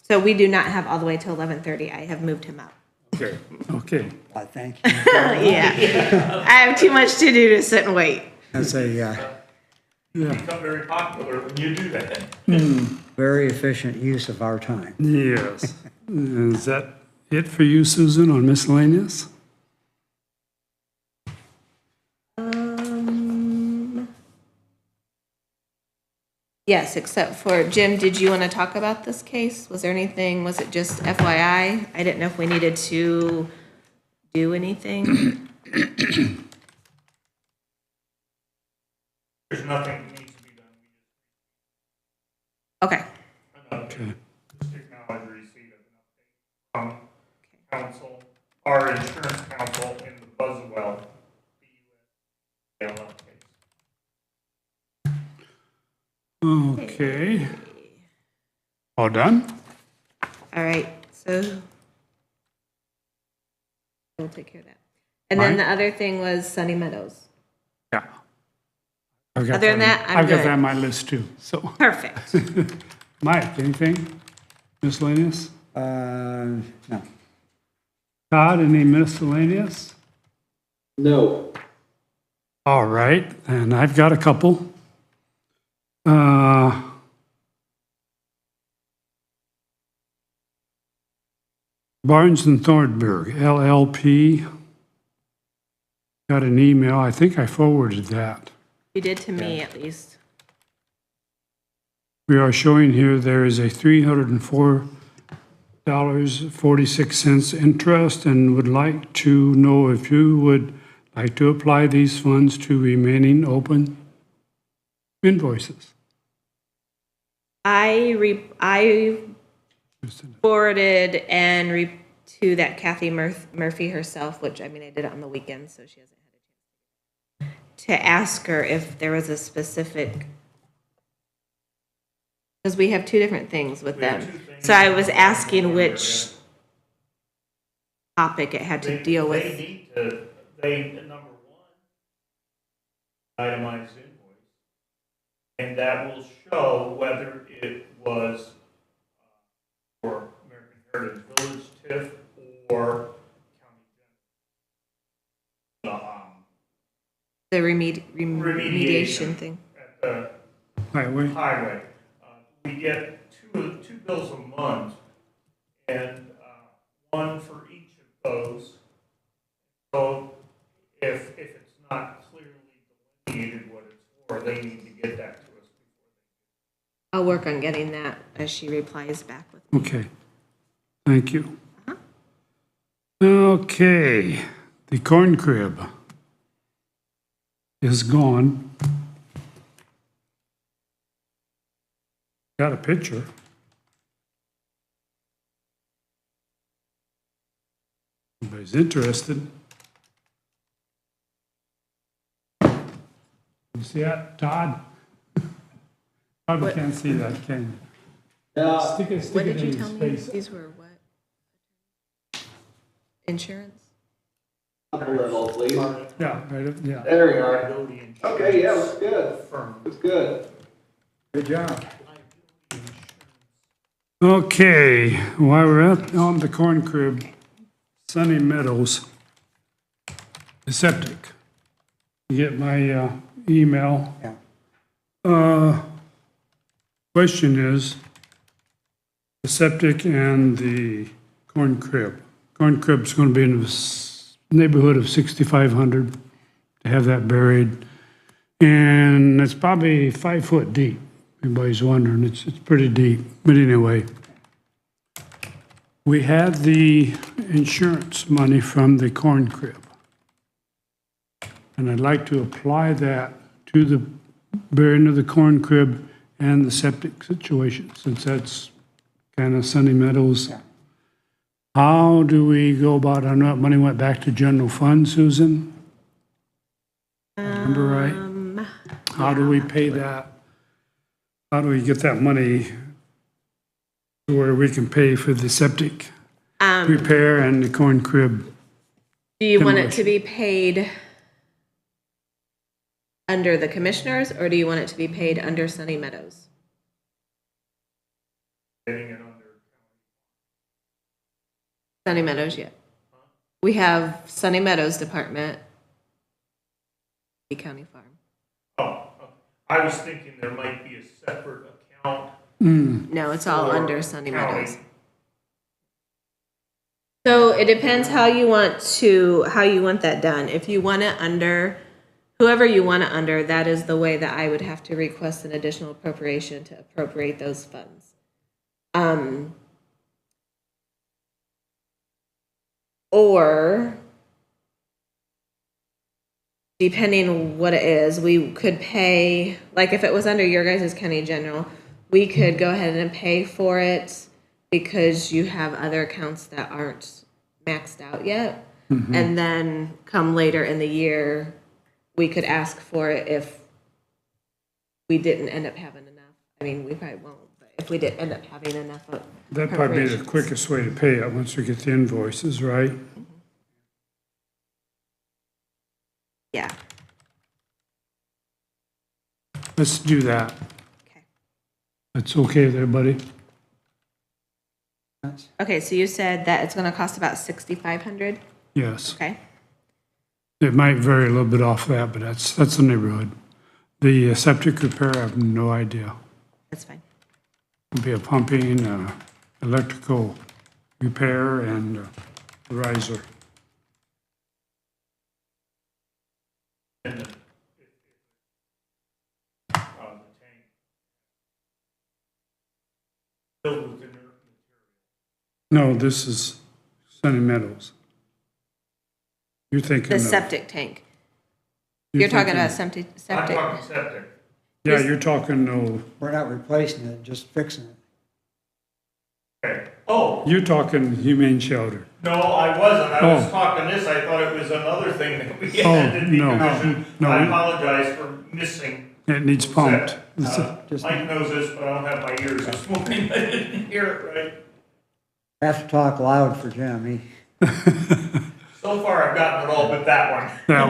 so we do not have all the way till 11:30. I have moved him up. okay, okay. Thank you. Yeah. I have too much to do to sit and wait. That's a You become very popular when you do that. very efficient use of our time. Yes. Is that it for you, Susan, on miscellaneous? Yes, except for, Jim, did you want to talk about this case? Was there anything, was it just FYI? I didn't know if we needed to do anything. There's nothing that needs to be done. Okay, Okay. Just acknowledge receipt of an update from council, our insurance council in the Buzzwell, the USALF case. Okay. All done? all right, so we'll take care of that. And then the other thing was Sunny Meadows. Yeah. I've got Other than that, I'm I've got good. that on my list too, so. Perfect. Mike, anything miscellaneous? No. Todd, any miscellaneous? No. All right, and I've got a couple. Barnes and Thornburg, LLP. Got an email, I think I forwarded that. You did to me, at least. We are showing here there is a $304.46 interest, and would like to know if you would like to apply these funds to remaining open invoices? I forwarded to that Kathy Murphy herself, which, I mean, I did it on the weekend, so she hasn't had a chance to ask her if there was a specific, because we have two different things with We have them. two things. So I was asking which topic it had to deal with. They need to, number one, itemized invoice. And that will show whether it was for American Heritage Village TIF or county general. The remediation thing. At the Highway? highway. We get two bills a month, and one for each of those. So if it's not clearly delineated what it's for, they need to get that to us before I'll work on getting that as she replies back with me. Okay, thank you. Okay, the corn crib is gone. Got a picture. Anybody's interested? You see that, Todd? Probably can't see that, can you? Stick it What in did you his tell me? face. These were what? Insurance? Up a level, please. Yeah, right, yeah. There you are. liability insurance. Okay, yeah, looks good. Firm. Looks good. Good job. Okay, while we're on the corn crib, Sunny Meadows, the septic. You get my email. Yeah. Question is, the septic and the corn crib. Corn crib's gonna be in the neighborhood of 6,500 to have that buried. And it's probably 5 foot deep. Everybody's wondering, it's pretty deep, but anyway. We had the insurance money from the corn crib. And I'd like to apply that to the burying of the corn crib and the septic situation, since that's kind of Sunny Meadows. Yeah. How do we go about, I know that money went back to general fund, Susan? Remember right? How do we pay that? How do we get that money to where we can pay for the septic repair and the corn crib? Do you want it to be paid under the commissioners, or do you want it to be paid under Sunny Meadows? Getting it under. Sunny Meadows, yeah. We have Sunny Meadows Department, the county farm. Oh, I was thinking there might be a separate account. No, it's all for under Sunny county. Meadows. So it depends how you want that done. If you want it under, whoever you want it under, that is the way that I would have to request an additional appropriation to appropriate those funds. Or, depending what it is, we could pay, like if it was under your guys' county general, we could go ahead and pay for it because you have other accounts that aren't maxed out yet. And then come later in the year, we could ask for it if we didn't end up having enough. I mean, we probably won't, but if we did end up having enough of That'd probably be the appropriations. quickest way to pay it, once we get the invoices, right? Yeah, Let's do that. okay. That's okay with everybody? Okay, so you said that it's gonna cost about 6,500, Yes. okay? It might vary a little bit off that, but that's the neighborhood. The septic repair, I have no idea. That's fine. It'll be a pumping, electrical repair, and a riser. And the tank. Filled with inert material. No, this is Sunny Meadows. You're thinking The of. septic tank. You're talking about I'm septic? talking septic. Yeah, you're talking, no, We're not replacing it, just fixing it. Okay. Oh, you're talking humane shelter. no, I wasn't. I was Oh. talking this. I thought it was another thing that we Oh, had to no, decommission. no. I apologize for missing. It needs pumped. Mike knows this, but I don't have my ears this morning. I didn't hear it right. Have to talk loud for Jim. So far, I've gotten it all but that one. That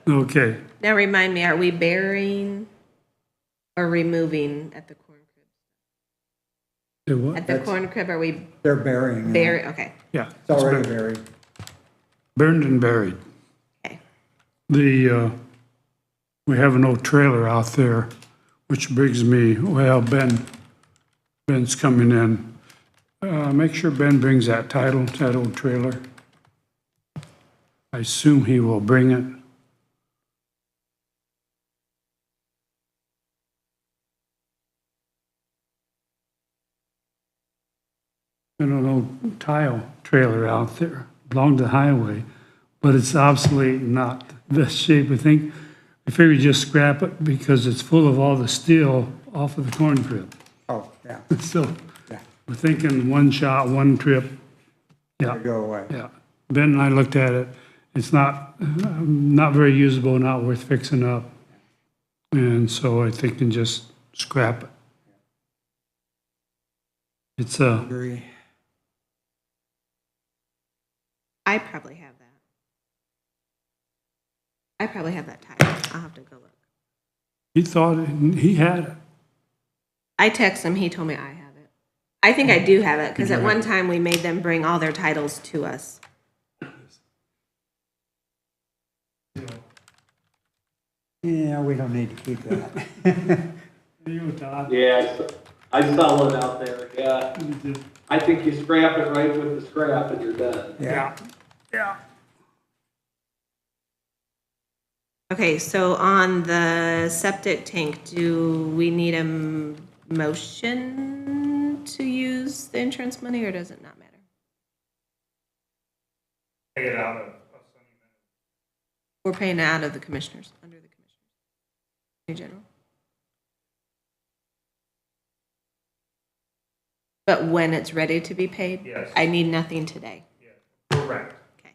one, okay. Now remind me, are we burying or removing at the corn crib? The what? At the corn crib, are we They're burying it. bury, okay, Yeah. It's already buried. Burned and buried. okay. We have an old trailer out there, which brings me, well, Ben's coming in. Make sure Ben brings that title, to that old trailer. I assume he will bring it. Been an old tile trailer out there, belonged to the highway, but it's obsolete, not the best shape. I figure just scrap it because it's full of all the steel off of the corn crib. Oh, yeah, So yeah, we're thinking one shot, one trip. Yeah, go away. yeah. Ben and I looked at it. It's not very usable, not worth fixing up. And so I think can just scrap it. It's a, Agree. I probably have that. I probably have that title. I'll have to go look. he thought he had it. I text him, he told me I have it. I think I do have it, because at one time we made them bring all their titles to us. Yeah, we don't need to keep that. You, Todd? Yeah, I saw one out there, yeah. I think you scrap it right with the scrap and you're done. Yeah, Yeah. Okay, so on the septic tank, do we need a motion to use the insurance money, or does it not matter? Take it out of Sunny Meadow. We're paying it out of the commissioners, under the commissioners, in general. But when it's ready to be paid? Yes. I need nothing today. Correct. Okay,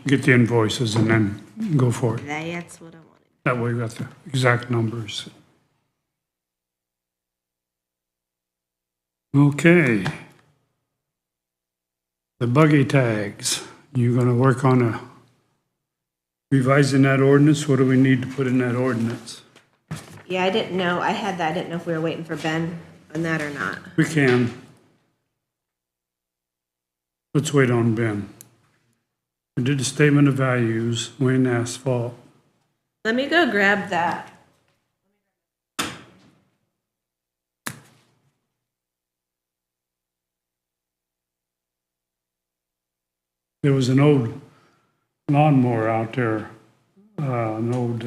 Get the invoices and then go for it. that's what I wanted. That way we got the exact numbers. Okay. The buggy tags, you're gonna work on revising that ordinance? What do we need to put in that ordinance? Yeah, I didn't know, I had that, I didn't know if we were waiting for Ben on that or not. We can. Let's wait on Ben. We did the statement of values, Wayne Asphalt. Let me go grab that. There was an old lawnmower out there, an old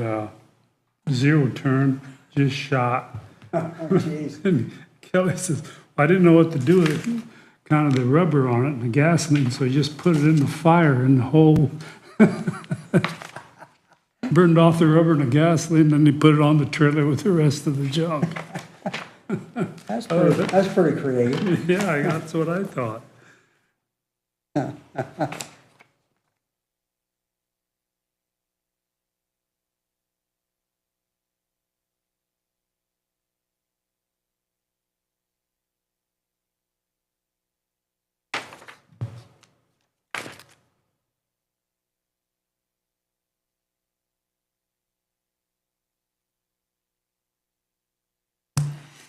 zero turn, just shot. jeez. And Kelly says, I didn't know what to do with it, kind of the rubber on it and the gasoline, so he just put it in the fire and the whole burned off the rubber and the gasoline, then he put it on the trailer with the rest of the junk. That's pretty creative. Yeah, that's what I thought.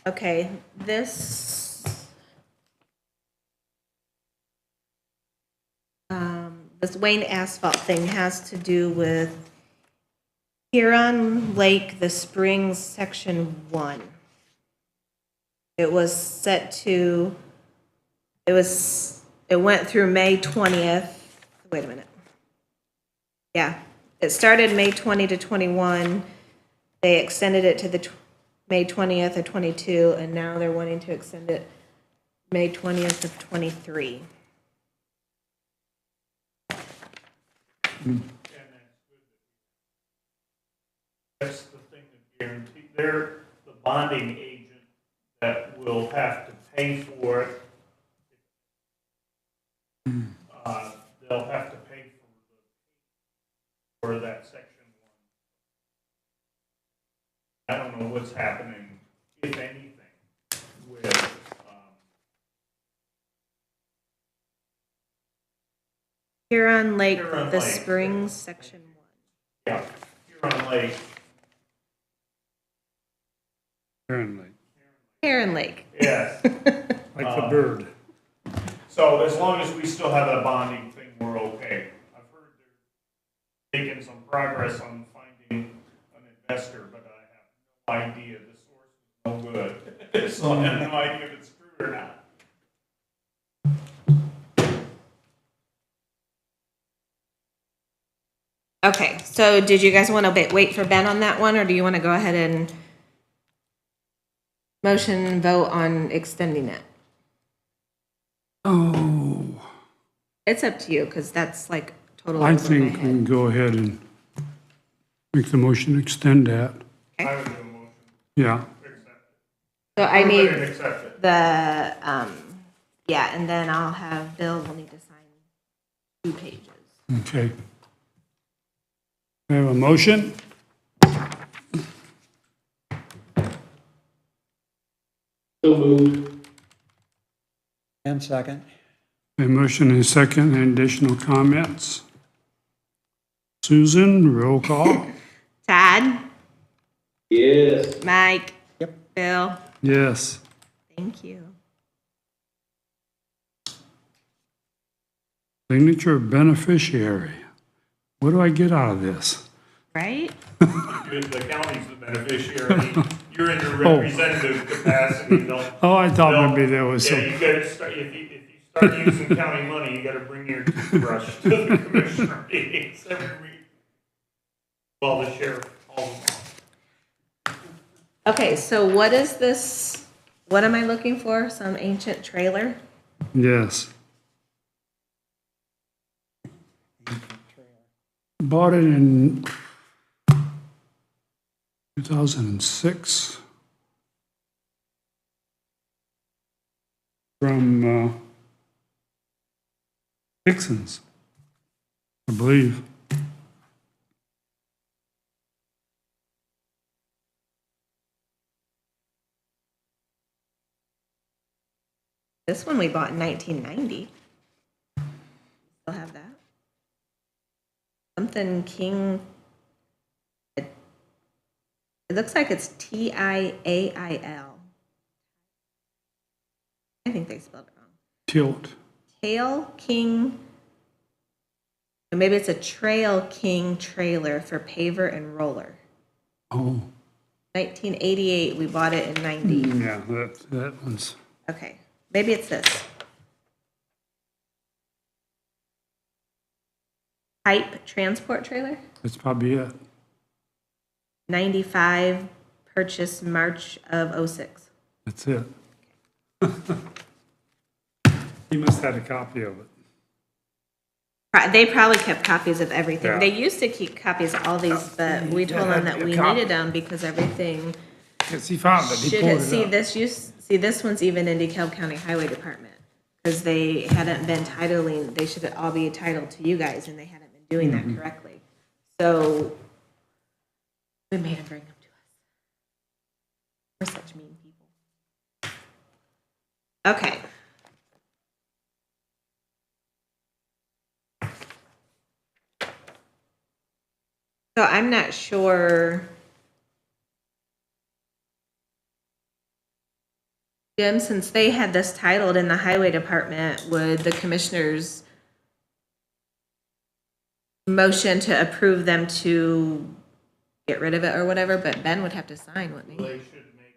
Okay, this Wayne Asphalt thing has to do with Huron Lake, the Springs, Section 1. It was set to, it went through May 20th. Wait a minute. Yeah, it started May 20 to 21. They extended it to the May 20th of 22, and now they're wanting to extend it May 20th of 23. That's the thing that guarantees, bonding agent that will have to pay for it. They'll have to pay for that section one. I don't know what's happening, if anything, with Huron Lake, Huron the Lake. Springs, section 1. yeah, Huron Lake. Apparently, Huron Lake. Yes. like the bird. So as long as we still have that bonding thing, we're okay. I've heard they're making some progress on finding an investor, but I have no idea. The source is no good. So I have no idea if it's true or not. Okay, so did you guys want to wait for Ben on that one, or do you want to go ahead and motion and vote on extending it? Oh, It's up to you, because that's like totally I over my think we can head. go ahead and make the motion, extend that. I would do a motion. Yeah, to accept it. So I Go ahead and need accept it. the, yeah, and then I'll have, Bill will need to sign 2 pages. okay. We have a motion? So moved. And second. A motion and a second, and additional comments? Susan, roll call? Todd, Yes. Mike, Yep. Bill, Yes. thank you. Signature of beneficiary. What do I get out of this? Right? The county's the beneficiary. You're in your representative capacity. Oh, I thought maybe there was Yeah, some, you gotta start, if you start using county money, you gotta bring your toothbrush to the commissioner meetings every week. Well, the sheriff calls them off. Okay, so what is this, what am I looking for? Some ancient trailer? yes. Bought it in 2006 from Dixon's, I believe. This one we bought in 1990. Still have that. Something King. It looks like it's Tiail. I think they spelled it wrong. Tilt. Tail King. Or maybe it's a Trail King trailer for paver and roller. Oh, 1988. We bought it in 90. yeah, that one's, Okay, maybe it's this. Pipe transport trailer, that's probably it. 95, purchase March of 06. That's it. He must have had a copy of it. They probably kept copies of everything. Yeah. They used to keep copies of all these, but we told them that we needed them because everything Yes, he found it, he should, pulled see it up. this one's even in DeKalb County Highway Department. Because they hadn't been titling, they should all be titled to you guys, and they hadn't been doing that correctly. So we made them bring them to us. We're such mean people. Okay. So I'm not sure. Jim, since they had this titled in the highway department, would the commissioners motion to approve them to get rid of it or whatever, but Ben would have to sign, wouldn't he? They should make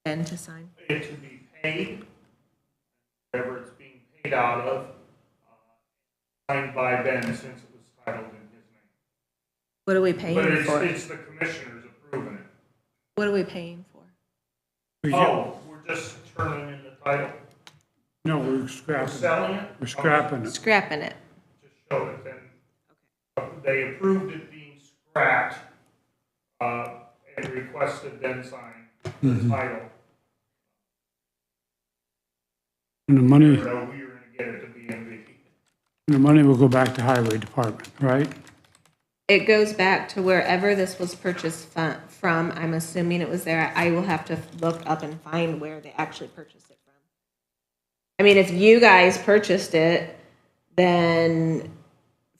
Ben to sign. it to be paid, whatever it's being paid out of, signed by Ben since it was titled in his name. What are we paying But it's, for? it's the commissioners approving it. What are we paying for? Oh, we're just turning in the title. No, we're We're scrapping it. selling it? We're scrapping it. Scrapping it. Just show it then. They approved it being scrapped, and requested then sign the title. And the money, So we were gonna get it to BMV. the money will go back to Highway Department, right? It goes back to wherever this was purchased from. I'm assuming it was there. I will have to look up and find where they actually purchased it from. I mean, if you guys purchased it, then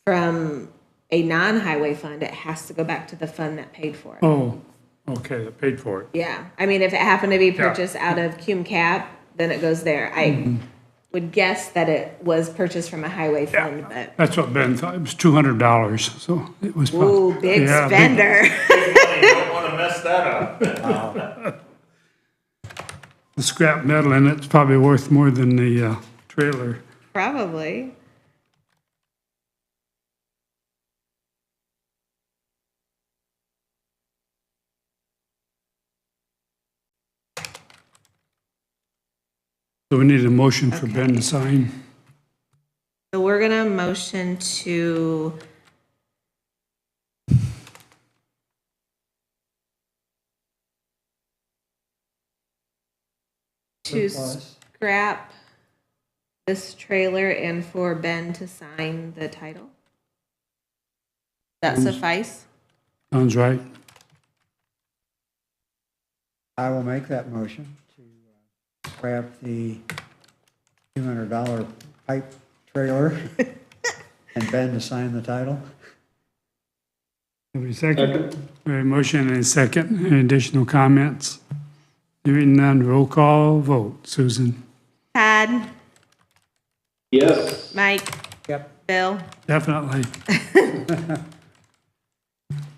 from a non-highway fund, it has to go back to the fund that paid for it. Oh, okay, they paid for it. Yeah, I mean, if it happened to be purchased out of cum cap, then it goes there. I would guess that it was purchased from a highway fund, but, That's what Ben thought, it was $200, so it was. ooh, big Yeah, spender. Big money, don't wanna mess that up. The scrap metal in it's probably worth more than the trailer. Probably. So we need a motion for Ben to sign. So we're gonna motion to scrap this trailer and for Ben to sign the title. That suffice? Sounds right. I will make that motion to scrap the $200 pipe trailer and Ben to sign the title. Have a second? We have a motion and a second. Any additional comments? Hearing none, roll call vote. Susan? Todd, Yes. Mike, Yep. Bill, Definitely.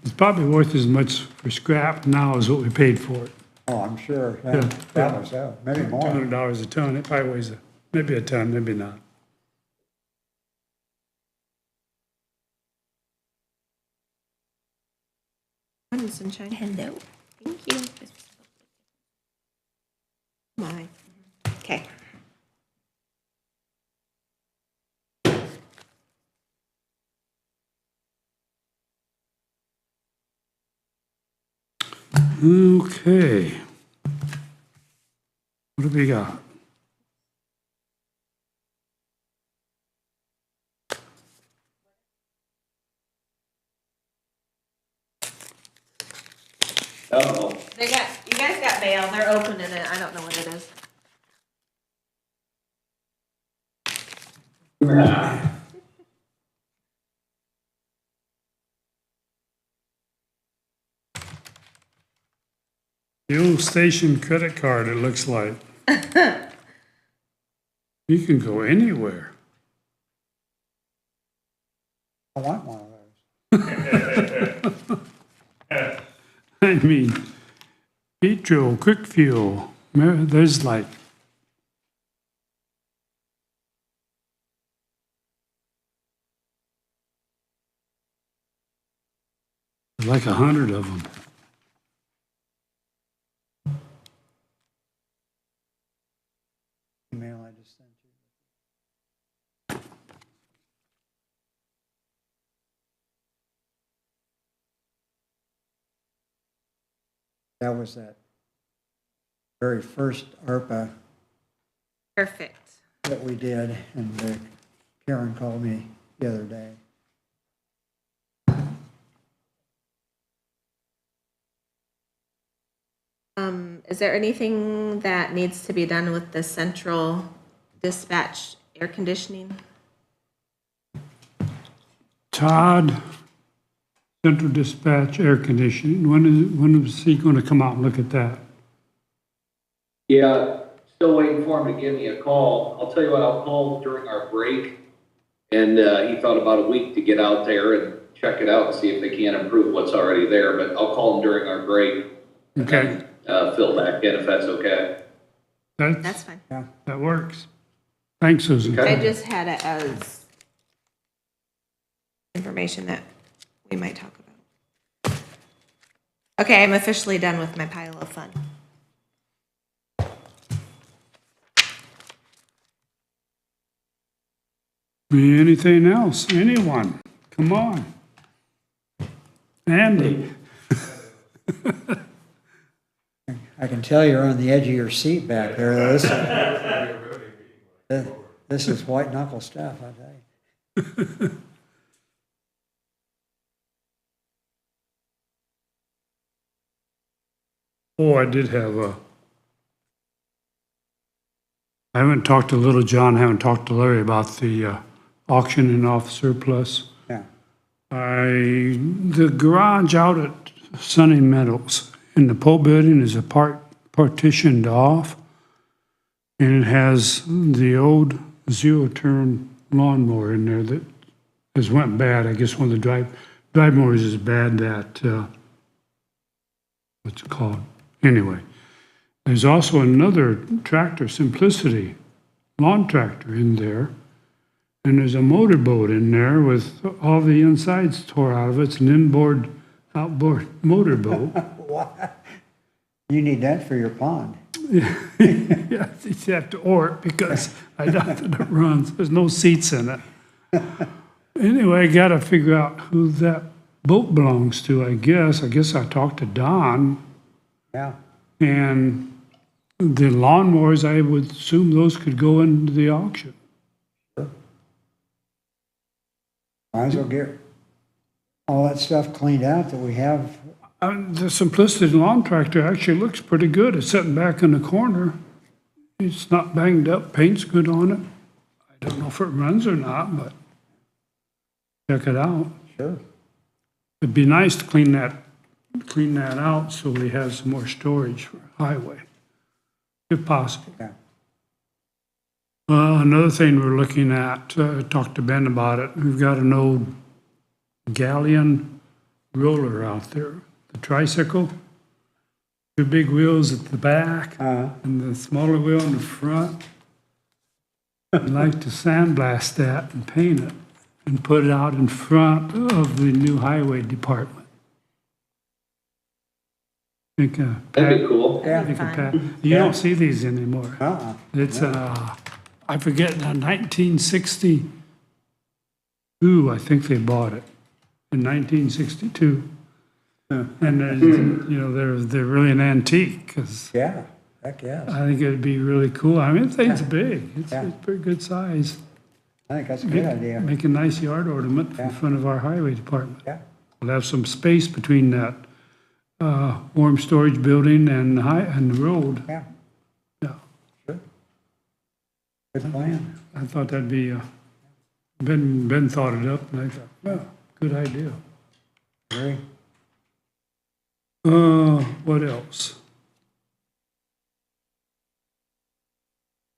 It's probably worth as much for scrap now as what we paid for it. Oh, I'm sure. Yeah. Probably so, maybe more. $200 a ton, it probably weighs maybe a ton, maybe not. Morning, sunshine. Hello. Thank you. My. Okay. Okay. What do we got? Uh-oh. You guys got mail. They're opening it. I don't know what it is. The old station credit card, it looks like. You can go anywhere. I want one of those. I mean, Petro, Quick Fuel, there's like like 100 of them. Email I just sent you. That was that very first ARPA Perfect. that we did, and Karen called me the other day. Is there anything that needs to be done with the central dispatch air conditioning? Todd, Central Dispatch Air Conditioning, when is he going to come out and look at that? Yeah, still waiting for him to give me a call. I'll tell you what, I'll call during our break. And he thought about a week to get out there and check it out and see if they can improve what's already there. But I'll call him during our break. Okay. Fill back in if that's okay. That's fine. That works. Thanks, Susan. Okay. I just had it as information that we might talk about. Okay, I'm officially done with my pile of fun. Anything else? Anyone? Come on. Andy. I can tell you're on the edge of your seat back there. This is white knuckle stuff, I tell you. Oh, I did have I haven't talked to Little John, I haven't talked to Larry about the auctioning off surplus. Yeah, The garage out at Sunny Meadows in the pole building is a partitioned off, and it has the old zero-turn lawnmower in there that has went bad. I guess one of the drive mowers is bad that, what's it called? Anyway, there's also another tractor, Simplicity lawn tractor in there. And there's a motorboat in there with all the insides tore out of it. It's an outboard motorboat. what? You need that for your pond. Yeah, you have to oar it because I doubt that it runs. There's no seats in it. Anyway, I got to figure out who that boat belongs to, I guess. I guess I talked to Don. Yeah, And the lawnmowers, I would assume those could go into the auction. might as well get all that stuff cleaned out that we have. The Simplicity lawn tractor actually looks pretty good. It's sitting back in the corner. It's not banged up, paint's good on it. I don't know if it runs or not, but check it out. Sure. It'd be nice to clean that out so we have some more storage for highway, if possible. Yeah. Another thing we're looking at, talked to Ben about it, we've got an old galleon roller out there, the tricycle, two big wheels at the back and the smaller wheel in the front. I'd like to sandblast that and paint it and put it out in front of the new highway department. Think, That'd be cool. you don't see these anymore. It's, Yeah. I forget, in 1962, I think they bought it, in 1962. And then, you know, they're really an antique, because Yeah, heck yes. I think it'd be really cool. I mean, the thing's big, it's Yeah. pretty good size. I think that's a good idea. Make a nice yard ornament in Yeah. front of our highway department. Yeah, We'll have some space between that warm storage building and the road. yeah, Yeah, sure. Good plan. I thought that'd be, Ben thought it up, and I thought, well, good idea. Agree. What else?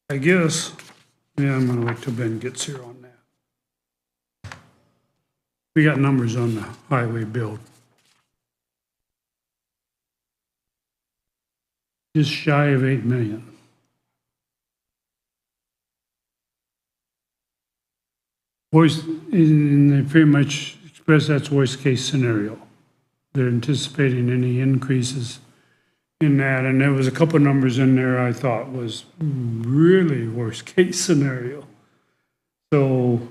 I guess, yeah, I'm gonna wait till Ben gets here on that. We got numbers on the highway build. Just shy of 8 million. And they pretty much express that's worst case scenario. They're anticipating any increases in that, and there was a couple numbers in there I thought was really worst case scenario. So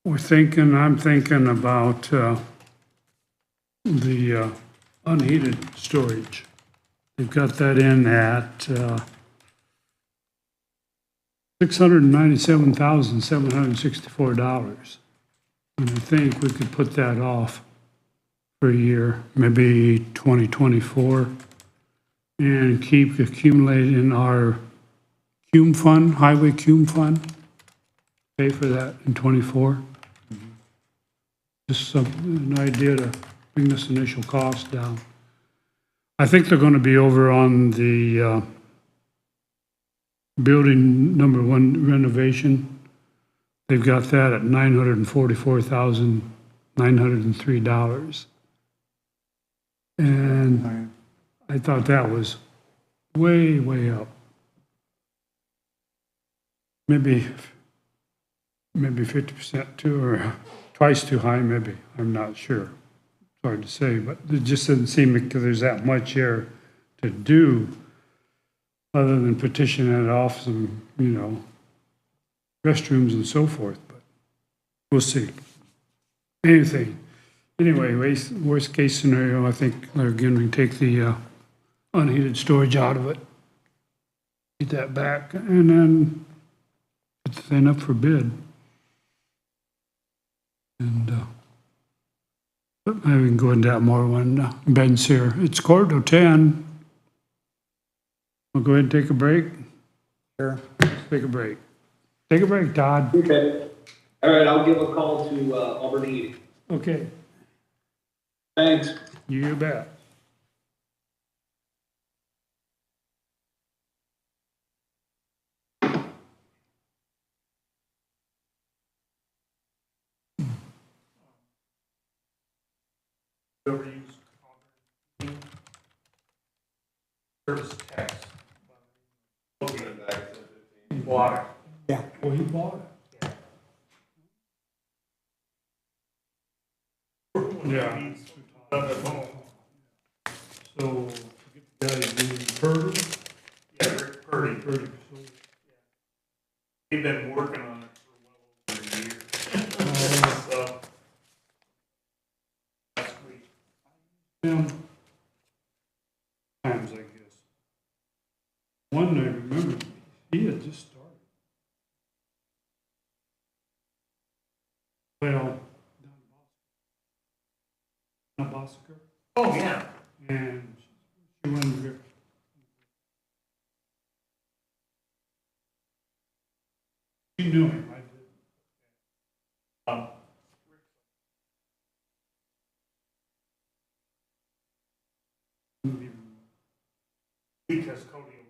I'm thinking about the unheated storage. They've got that in at $697,764. And I think we could put that off for a year, maybe 2024, and keep accumulating our CUME fund, highway CUME fund, pay for that in '24. Just an idea to bring this initial cost down. I think they're going to be over on the building number 1 renovation. They've got that at $944,903. And I thought that was way, way up. Maybe 50% too, or twice too high, maybe. I'm not sure. It's hard to say, but it just doesn't seem because there's that much here to do other than petition it off some, you know, restrooms and so forth, but we'll see. Anyway, worst case scenario, I think, again, we take the unheated storage out of it. Get that back, and then it's then up for bid. And, but maybe we can go into that more when Ben's here. It's 9:45. We'll go ahead and take a break. Sure. Take a break. Take a break, Todd. Okay. All right, I'll give a call to Auburn Eating. Okay, Thanks. you bet. You ever use service tax? Water. Yeah. Well, he bought it. Yeah. On the phone. So, the guy doing Purdy? Yeah, Rick Purdy. Purdy. We've been working on it for well over a year. So, last week. Times, I guess. One I remember, he had just started. Well, down Bosker. Oh, yeah. And she wanted to. She knew him, I did. Because Cody